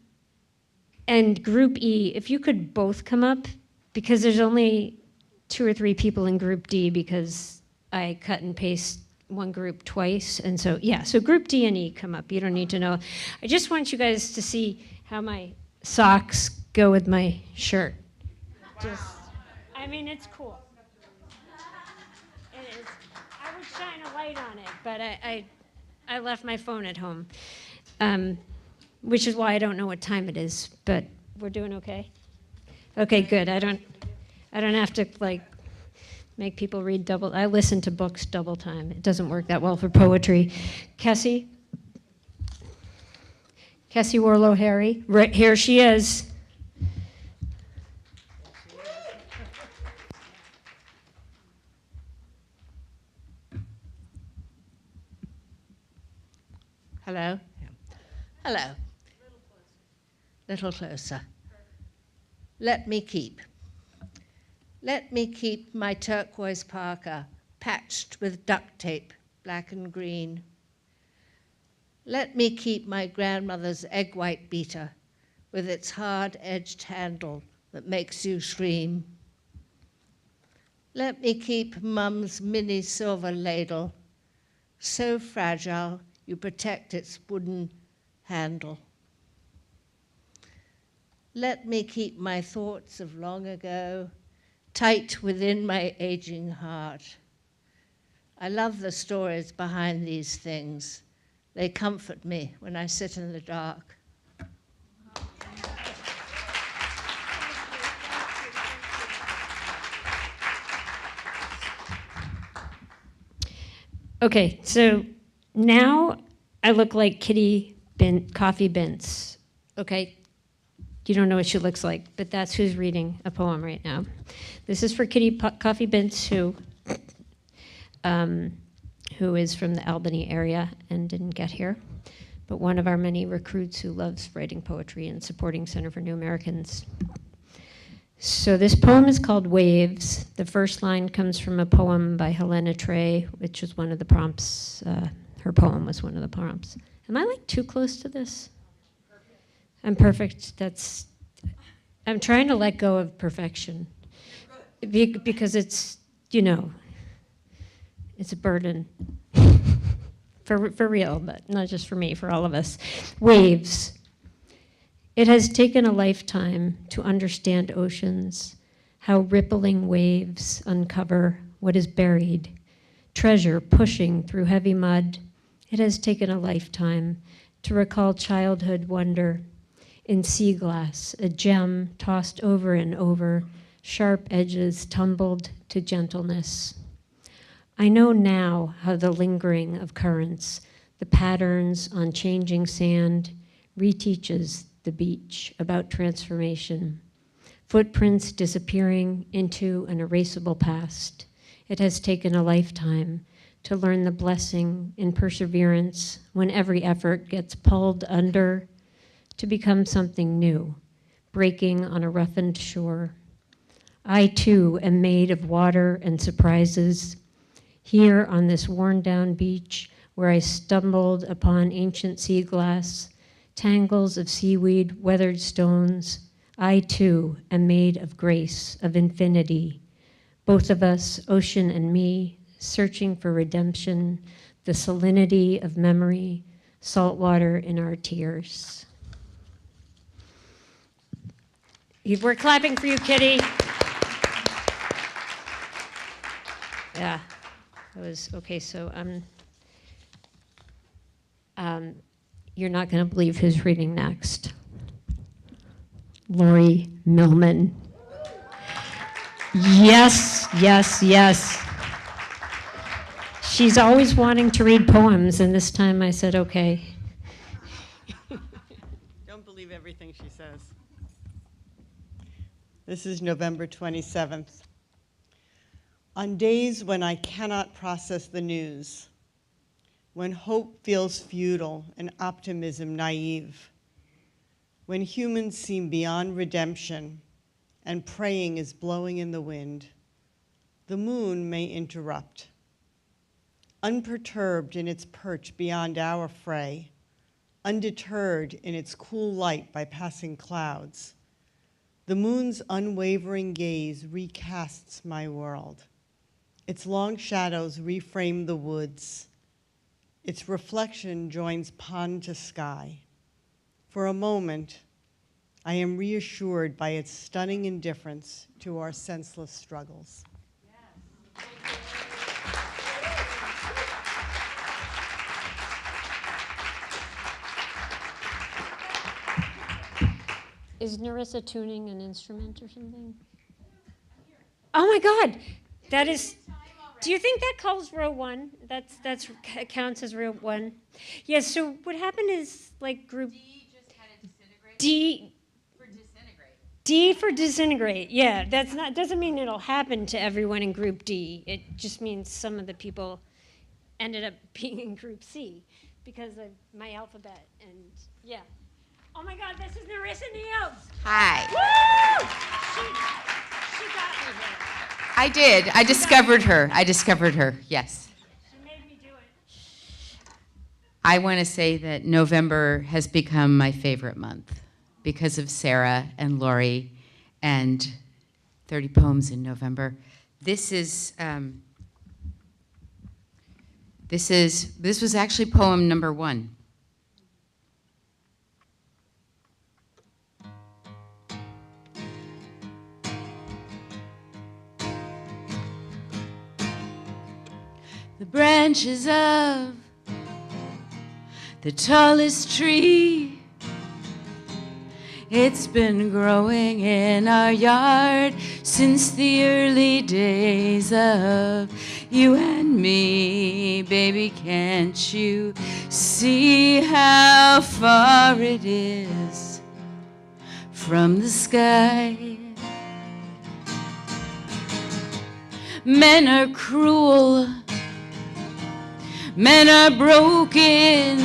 and Group E, if you could both come up, because there's only 2 or 3 people in Group D because I cut and paste one group twice, and so, yeah, so Group D and E come up. You don't need to know. I just want you guys to see how my socks go with my shirt. Just, I mean, it's cool. It is. I would shine a light on it, but I left my phone at home, which is why I don't know what time it is, but we're doing okay? Okay, good. I don't have to, like, make people read double. I listen to books double time. It doesn't work that well for poetry. Kessie Warlow-Harry. Right, here she is. Hello? Hello. Little closer. Let me keep. Let me keep my turquoise parka patched with duct tape, black and green. Let me keep my grandmother's egg white beater with its hard-edged handle that makes you scream. Let me keep Mum's mini silver ladle, so fragile you protect its wooden handle. Let me keep my thoughts of long ago tight within my aging heart. I love the stories behind these things. They comfort me when I sit in the dark. Okay, so now I look like Kitty Coffee Bince. Okay, you don't know what she looks like, but that's who's reading a poem right now. This is for Kitty Coffee Bince, who is from the Albany area and didn't get here, but one of our many recruits who loves writing poetry and supporting Center for New Americans. So this poem is called Waves. The first line comes from a poem by Helena Trey, which was one of the prompts. Her poem was one of the prompts. Am I like too close to this? I'm perfect. I'm trying to let go of perfection because it's, it's a burden for real, but not just for me, for all of us. Waves. It has taken a lifetime to understand oceans, how rippling waves uncover what is buried, treasure pushing through heavy mud. It has taken a lifetime to recall childhood wonder in sea glass, a gem tossed over and over, sharp edges tumbled to gentleness. I know now how the lingering of currents, the patterns on changing sand, reteaches the beach about transformation, footprints disappearing into an erasable past. It has taken a lifetime to learn the blessing in perseverance when every effort gets pulled under to become something new, breaking on a roughened shore. I too am made of water and surprises. Here on this worn-down beach where I stumbled upon ancient sea glass, tangles of seaweed, weathered stones, I too am made of grace, of infinity. Both of us, ocean and me, searching for redemption, the salinity of memory, salt water in our tears. We're clapping for you, Kitty. Yeah, that was okay. So you're not going to believe who's reading next. Lori Millman. Yes, yes, yes. She's always wanting to read poems, and this time I said, okay. Don't believe everything she says. This is November 27th. On days when I cannot process the news, when hope feels futile and optimism naive, when humans seem beyond redemption and praying is blowing in the wind, the moon may interrupt. Unperturbed in its perch beyond our fray, undeterred in its cool light by passing clouds, the moon's unwavering gaze recasts my world. Its long shadows reframe the woods. Its reflection joins pond to sky. For a moment, I am reassured by its stunning indifference to our senseless struggles. Is Narissa tuning an instrument or something? Oh my God, that is. Do you think that calls row one? That's counts as row one. Yes. Yeah, so what happened is like group D just had to disintegrate. D for disintegrate. Yeah, that's not doesn't mean it'll happen to everyone in group D. It just means some of the people ended up being in group C because of my alphabet and yeah. Oh my God, this is Narissa Niels. Hi. Woo! She got me there. I did. I discovered her. Yes. She made me do it. I want to say that November has become my favorite month because of Sarah and Lori and 30 Poems in November. This was actually poem number 1. The branches of the tallest tree, it's been growing in our yard since the early days of you and me. Baby, can't you see how far it is from the sky? Men are cruel, men are broken,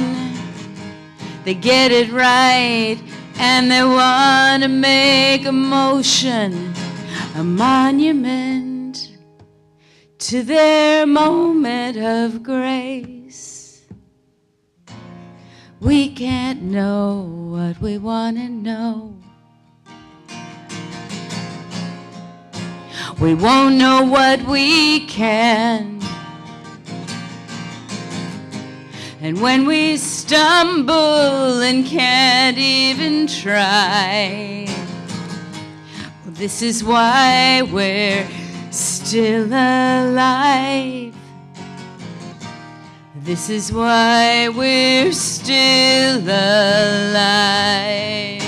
they get it right, and they want to make emotion a monument to their moment of grace. We can't know what we want to know. We won't know what we can. And when we stumble and can't even try, well, this is why we're still alive. This is why we're still alive.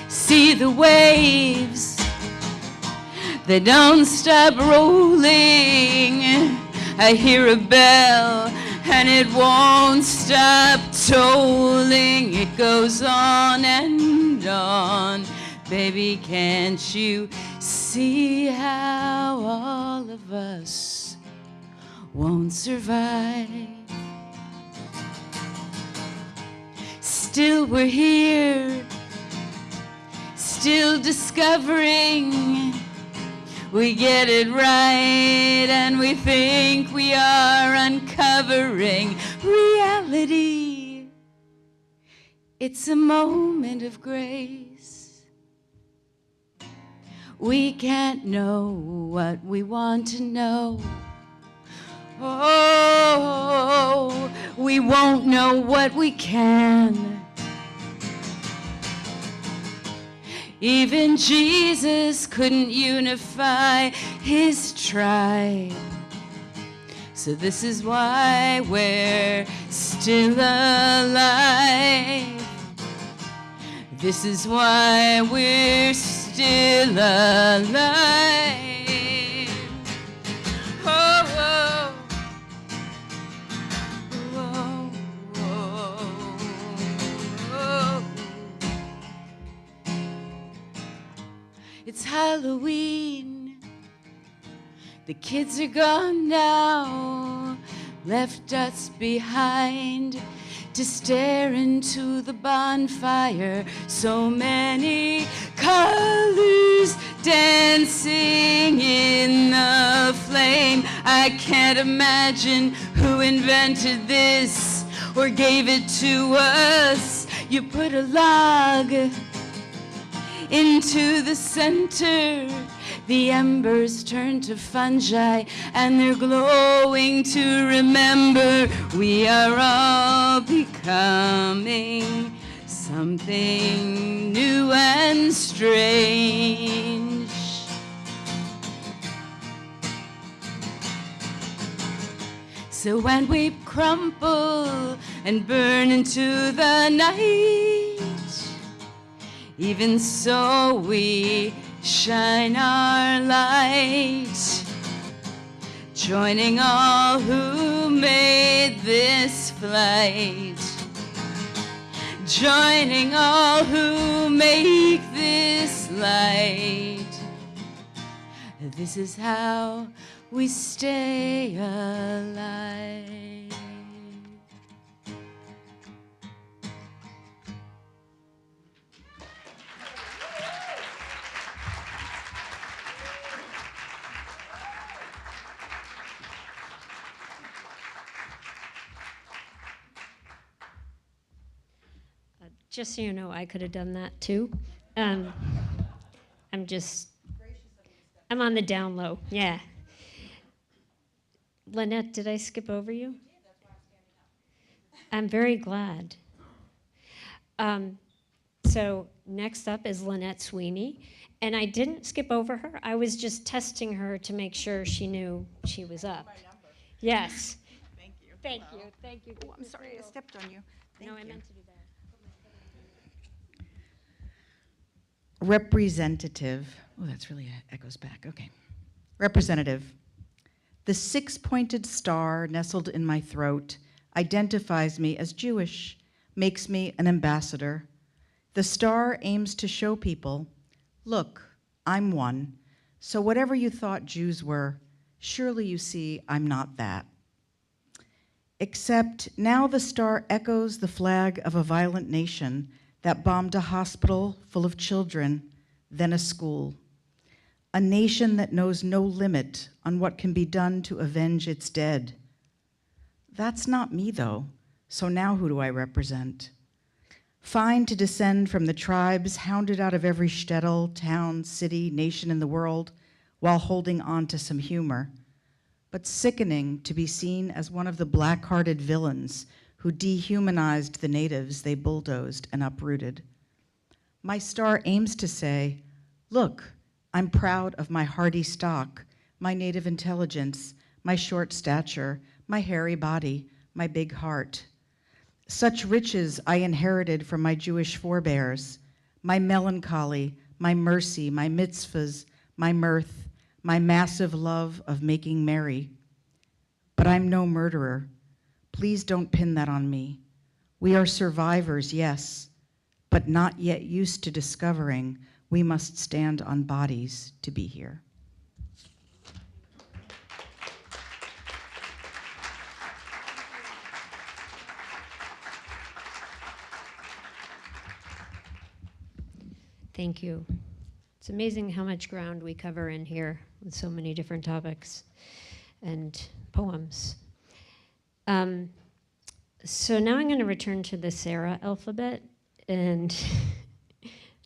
See the waves, they don't stop rolling. I hear a bell and it won't stop tolling. It goes on and on. Baby, can't you see how all of us won't survive? Still we're here, still discovering. We get it right and we think we are uncovering reality. It's a moment of grace. We can't know what we want to know. Oh, we won't know what we can. Even Jesus couldn't unify his tribe. So this is why we're still alive. This is why we're still alive. Oh, oh. Oh, oh, oh. It's Halloween. The kids are gone now, left us behind to stare into the bonfire. So many colors dancing in the flame. I can't imagine who invented this or gave it to us. You put a log into the center, the embers turn to fungi and they're glowing to remember we are all becoming something new and strange. So when we crumple and burn into the night, even so we shine our light, joining all who made this flight, joining all who make this light. This is how we stay alive. Just so you know, I could have done that too. I'm on the down low, yeah. Lynette, did I skip over you? You did, that's why I'm standing up. I'm very glad. So next up is Lynette Sweeney, and I didn't skip over her. I was just testing her to make sure she knew she was up. Yes. Thank you. Thank you. Thank you. Oh, I'm sorry, I stepped on you. No, I meant to do that. Representative. Oh, that's really echoes back. Okay. Representative. The six-pointed star nestled in my throat identifies me as Jewish, makes me an ambassador. The star aims to show people, look, I'm one, so whatever you thought Jews were, surely you see I'm not that. Except now the star echoes the flag of a violent nation that bombed a hospital full of children, then a school. A nation that knows no limit on what can be done to avenge its dead. That's not me, though, so now who do I represent? Fine to descend from the tribes hounded out of every shtetl, town, city, nation in the world, while holding on to some humor, but sickening to be seen as one of the black-hearted villains who dehumanized the natives they bulldozed and uprooted. My star aims to say, look, I'm proud of my hardy stock, my native intelligence, my short stature, my hairy body, my big heart. Such riches I inherited from my Jewish forebears, my melancholy, my mercy, my mitzvahs, my mirth, my massive love of making merry. But I'm no murderer. Please don't pin that on me. We are survivors, yes, but not yet used to discovering we must stand on bodies to be here. Thank you. It's amazing how much ground we cover in here with so many different topics and poems. So now I'm going to return to the Sarah alphabet, and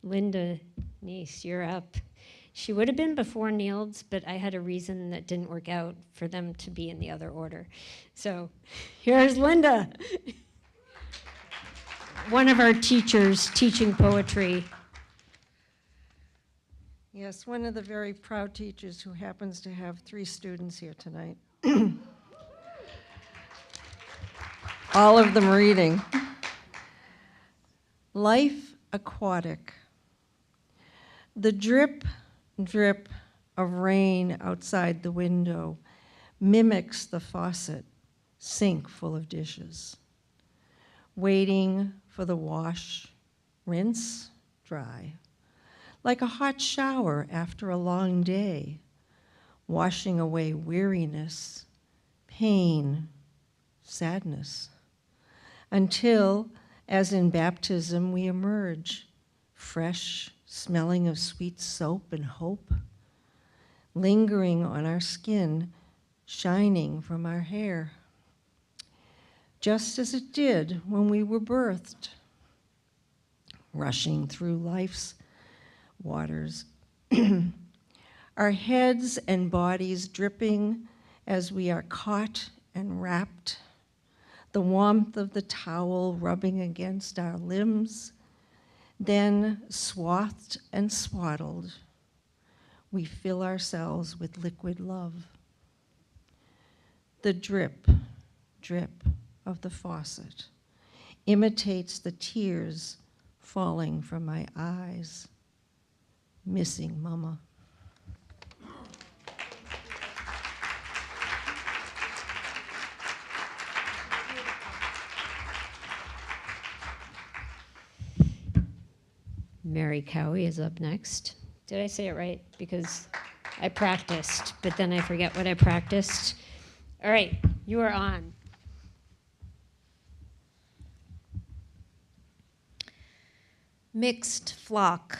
Linda Neese, you're up. She would have been before Niels, but I had a reason that didn't work out for them to be in the other order. So here's Linda, one of our teachers teaching poetry. Yes, one of the very proud teachers who happens to have 3 students here tonight. All of them reading. Life aquatic. The drip, drip of rain outside the window mimics the faucet, sink full of dishes. Waiting for the wash, rinse, dry. Like a hot shower after a long day, washing away weariness, pain, sadness, until, as in baptism, we emerge, fresh, smelling of sweet soap and hope, lingering on our skin, shining from our hair, just as it did when we were birthed, rushing through life's waters, our heads and bodies dripping as we are caught and wrapped, the warmth of the towel rubbing against our limbs, then swathed and swaddled, we fill ourselves with liquid love. The drip, drip of the faucet imitates the tears falling from my eyes. Missing Mama. Mary Cowie is up next. Did I say it right? Because I practiced, but then I forget what I practiced. All right, you are on. Mixed flock.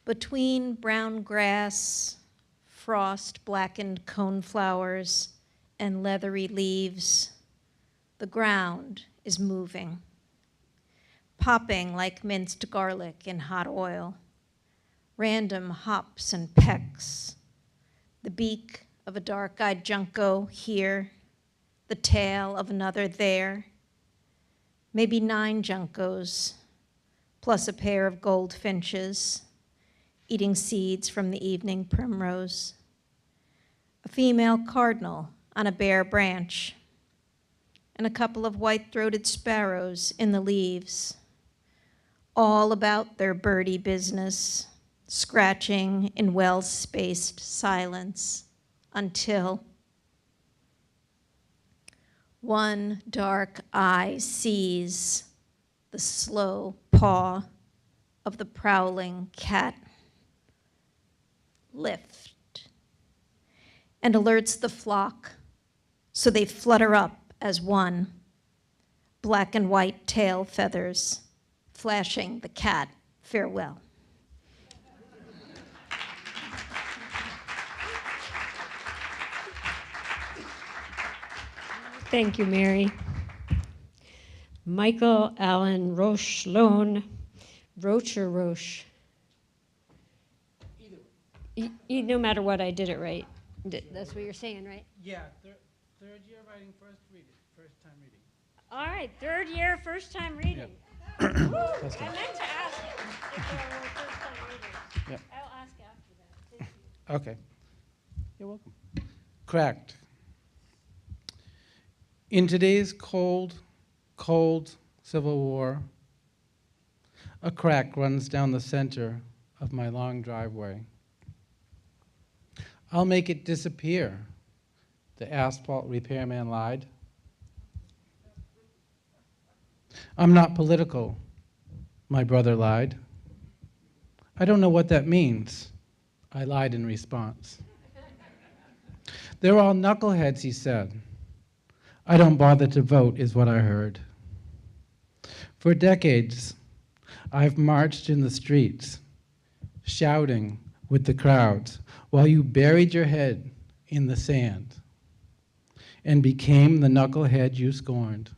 Between brown grass, frost-blackened coneflowers, and leathery leaves, the ground is moving. popping like minced garlic in hot oil, random hops and pecks, the beak of a dark-eyed junco here, the tail of another there, maybe 9 juncos, plus a pair of goldfinches, eating seeds from the evening primrose, a female cardinal on a bare branch, and a couple of white-throated sparrows in the leaves, all about their birdie business, scratching in well-spaced silence until one dark eye sees the slow paw of the prowling cat lift and alerts the flock so they flutter up as one, black and white tail feathers flashing the cat farewell. Thank you, Mary. Michael Allen Roche Loan, Roche or Roche? No matter what, I did it right. That's what you're saying, right? Yeah, third year writing, first time reading. All right, 3rd year, first time reading. Yep. Woo! I meant That's good. to ask if there were first time readers. Yep. I'll ask after that. Thank you. Okay. You're welcome. Cracked. In today's cold civil war, a crack runs down the center of my long driveway. I'll make it disappear, the asphalt repairman lied. I'm not political, my brother lied. I don't know what that means, I lied in response. They're all knuckleheads, he said. I don't bother to vote, is what I heard. For decades, I've marched in the streets, shouting with the crowds, while you buried your head in the sand and became the knucklehead you scorned.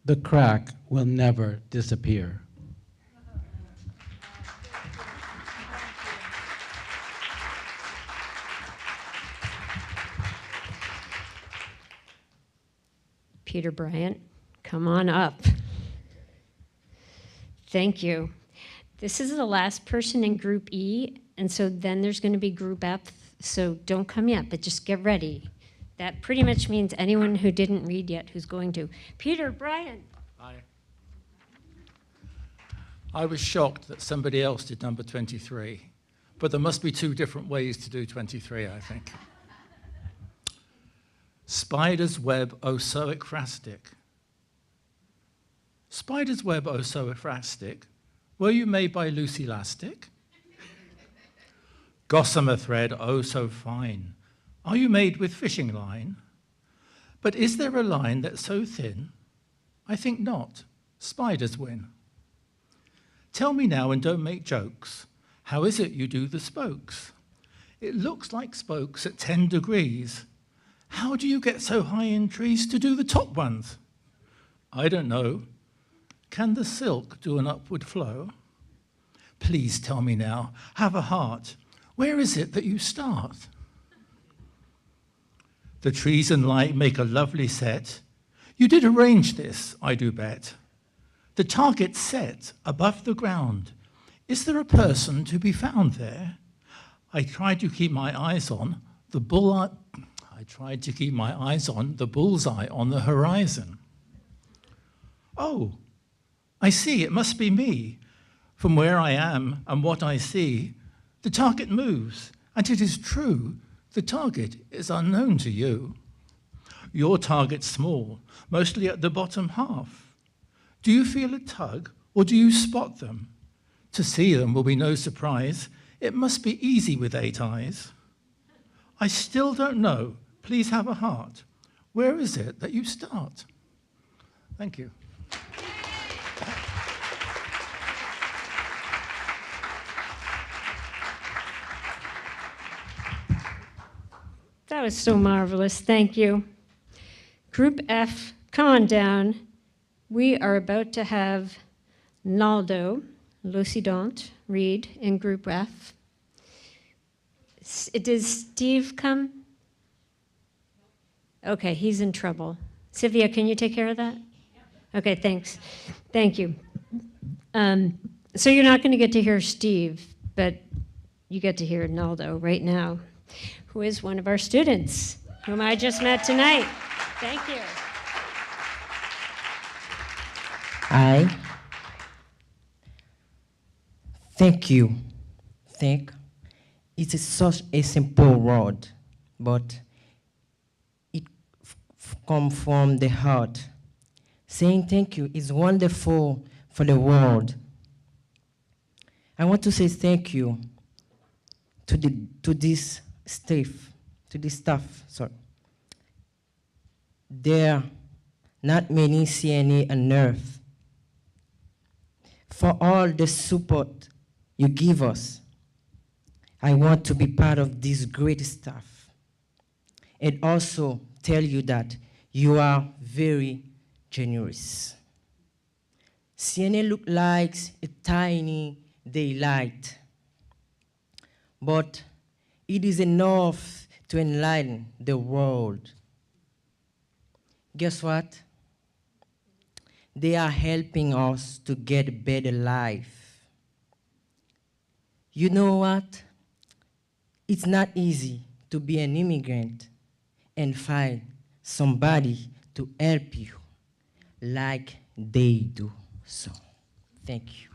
The crack will never disappear. Peter Bryant, come on up. Thank you. This is the last person in Group E, and so then there's going to be Group F, so don't come yet, but just get ready. That pretty much means anyone who didn't read yet who's going to. Peter Bryant. Hi. I was shocked that somebody else did number 23, but there must be 2 different ways to do 23, I think. Spider's web, oh so ekphrastic. Spider's web, oh so ekphrastic. Were you made by loose elastic? Gossamer thread, oh so fine. Are you made with fishing line? But is there a line that's so thin? I think not. Spiders win. Tell me now and don't make jokes. How is it you do the spokes? It looks like spokes at 10 degrees. How do you get so high in trees to do the top ones? I don't know. Can the silk do an upward flow? Please tell me now, have a heart. Where is it that you start? The trees and light make a lovely set. You did arrange this, I do bet. The target's set above the ground. Is there a person to be found there? I tried to keep my eyes on the bullseye on the horizon. Oh, I see, it must be me. From where I am and what I see, the target moves, and it is true, the target is unknown to you. Your target's small, mostly at the bottom half. Do you feel a tug, or do you spot them? To see them will be no surprise. It must be easy with 8 eyes. I still don't know. Please have a heart. Where is it that you start? Thank you. That was so marvelous. Thank you. Group F, come on down. We are about to have Naldo, Lucy Don't, read in Group F. Does Steve come? Okay, he's in trouble. Sylvia, can you take care of that? Okay, thanks. Thank you. So you're not going to get to hear Steve, but you get to hear Naldo right now, who is one of our students, whom I just met tonight. Thank you. Hi. Thank you. Thank. It is such a simple word, but it comes from the heart. Saying thank you is wonderful for the world. I want to say thank you to this staff. Sorry. There are not many CNA on earth. For all the support you give us, I want to be part of this great staff. And also tell you that you are very generous. CNA looks like a tiny daylight, but it is enough to enlighten the world. Guess what? They are helping us to get a better life. You know what? It's not easy to be an immigrant and find somebody to help you like they do. So, thank you.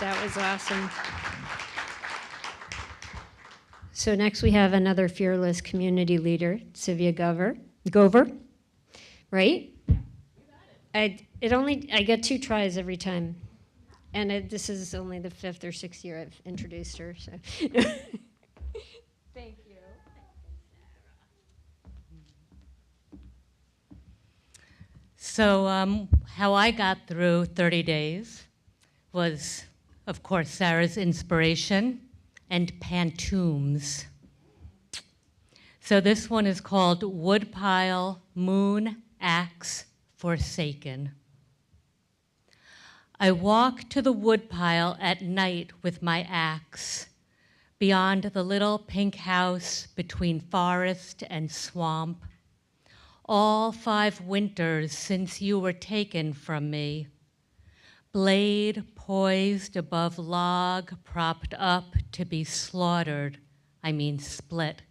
That was awesome. So next we have another fearless community leader, Sylvia Gover, right? I get 2 tries every time, and this is only the 5th or 6th year I've introduced her. So, thank you. So how I got through 30 days was, of course, Sarah's inspiration and pantoums. So this one is called Woodpile, Moon, Axe, Forsaken. I walk to the woodpile at night with my axe, beyond the little pink house between forest and swamp. All 5 winters since you were taken from me. Blade poised above log, propped up to be slaughtered, split.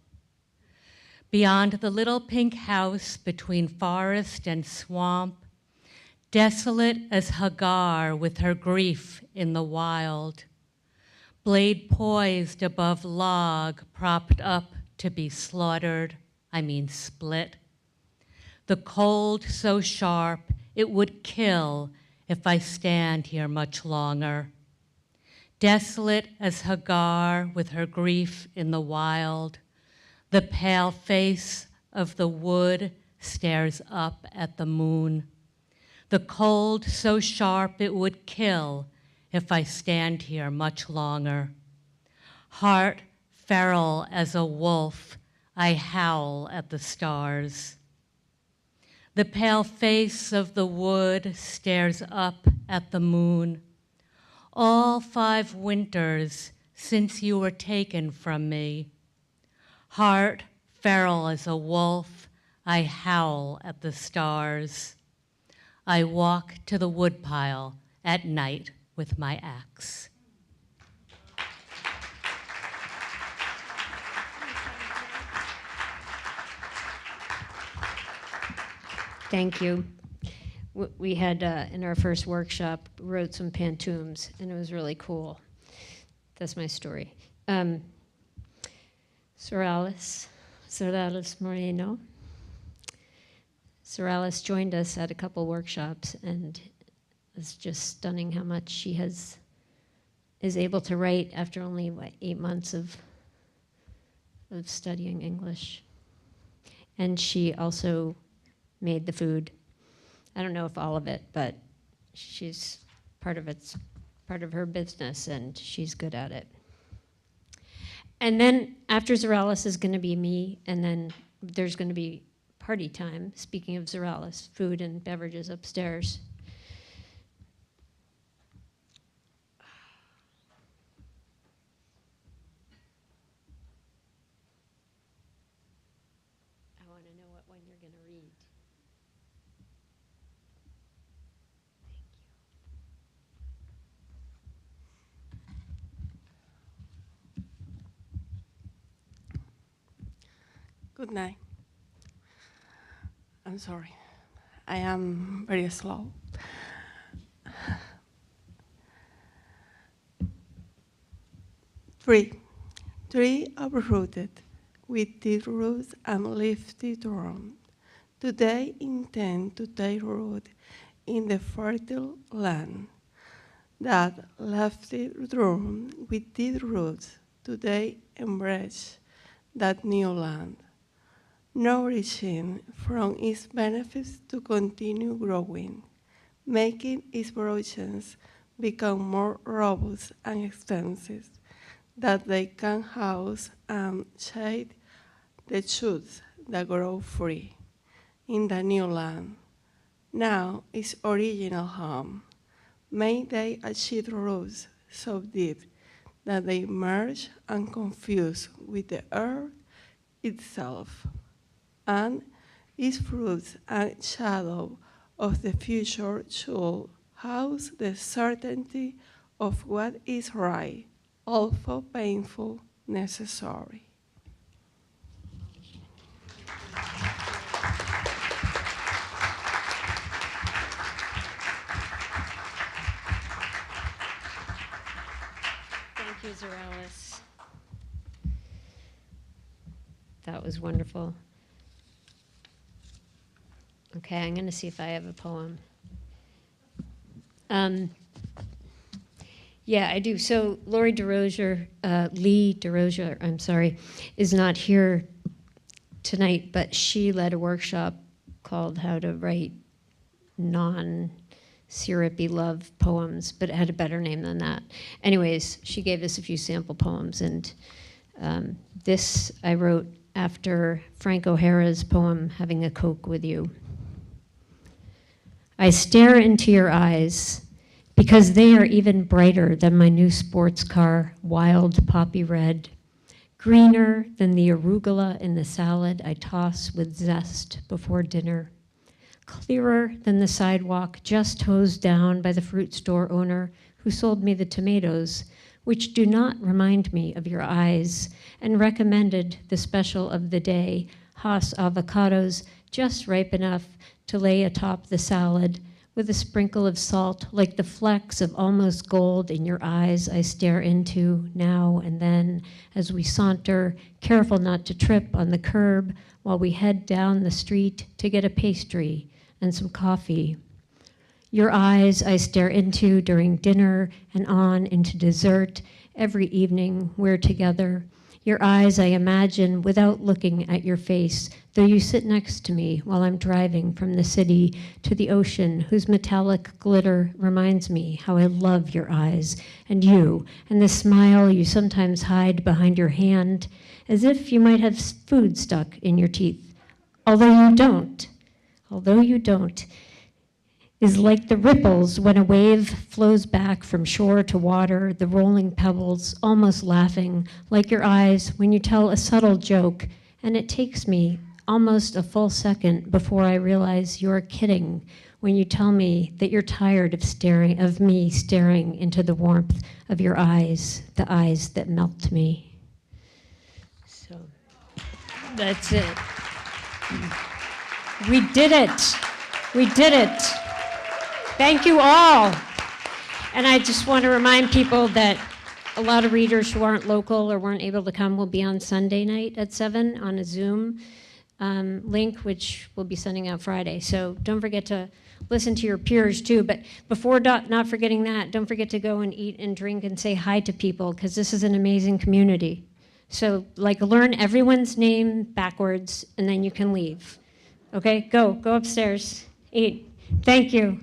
Beyond the little pink house between forest and swamp, desolate as Hagar with her grief in the wild. Blade poised above log, propped up to be slaughtered, split. The cold so sharp it would kill if I stand here much longer. Desolate as Hagar with her grief in the wild, the pale face of the wood stares up at the moon. The cold so sharp it would kill if I stand here much longer. Heart feral as a wolf, I howl at the stars. The pale face of the wood stares up at the moon. All 5 winters since you were taken from me. Heart feral as a wolf, I howl at the stars. I walk to the woodpile at night with my axe. Thank you. We had, in our first workshop, wrote some pantoums, and it was really cool. That's my story. Sorales Moreno. Sorales joined us at a couple workshops, and it's just stunning how much she is able to write after only 8 months of studying English. And she also made the food. I don't know if all of it, but she's part of her business, and she's good at it. And then after Zoralis is going to be me, and then there's going to be party time, speaking of Zoralis, food and beverages upstairs. I want to know what one you're going to read. Good night. I'm sorry. I am very slow. Tree uprooted, with the roots and lifted round. Today intend to take root in the fertile land. That lifted room with the roots today embrace that new land, nourishing from its benefits to continue growing, making its branches become more robust and extensive, that they can house and shade the shoots that grow free in the new land. Now its original home, may they achieve roots so deep that they merge and confuse with the earth itself, and its fruits and shadow of the future should house the certainty of what is right, although painful, necessary. Thank you, Zoralis. That was wonderful. Okay, I'm going to see if I have a poem. Yeah, I do. So Lee DeRosier, I'm sorry, is not here tonight, but she led a workshop called How to Write Non-Syrupy Love Poems, but it had a better name than that. Anyways, she gave us a few sample poems, and this I wrote after Frank O'Hara's poem, Having a Coke with You. I stare into your eyes because they are even brighter than my new sports car, wild poppy red, greener than the arugula in the salad I toss with zest before dinner, clearer than the sidewalk just hosed down by the fruit store owner who sold me the tomatoes, which do not remind me of your eyes, and recommended the special of the day, Haas avocados, just ripe enough to lay atop the salad, with a sprinkle of salt, like the flecks of almost gold in your eyes I stare into now and then as we saunter, careful not to trip on the curb while we head down the street to get a pastry and some coffee. Your eyes I stare into during dinner and on into dessert every evening we're together. Your eyes I imagine without looking at your face, though you sit next to me while I'm driving from the city to the ocean, whose metallic glitter reminds me how I love your eyes and you, and the smile you sometimes hide behind your hand, as if you might have food stuck in your teeth. Although you don't, is like the ripples when a wave flows back from shore to water, the rolling pebbles, almost laughing, like your eyes when you tell a subtle joke, and it takes me almost a full second before I realize you're kidding when you tell me that you're tired of me staring into the warmth of your eyes, the eyes that melt me. So that's it. We did it. We did it. Thank you all. And I just want to remind people that a lot of readers who aren't local or weren't able to come will be on Sunday night at 7 on a Zoom link, which we'll be sending out Friday. So don't forget to listen to your peers too. But before not forgetting that, don't forget to go and eat and drink and say hi to people, because this is an amazing community. So learn everyone's name backwards and then you can leave. Okay, go upstairs, eat. Thank you.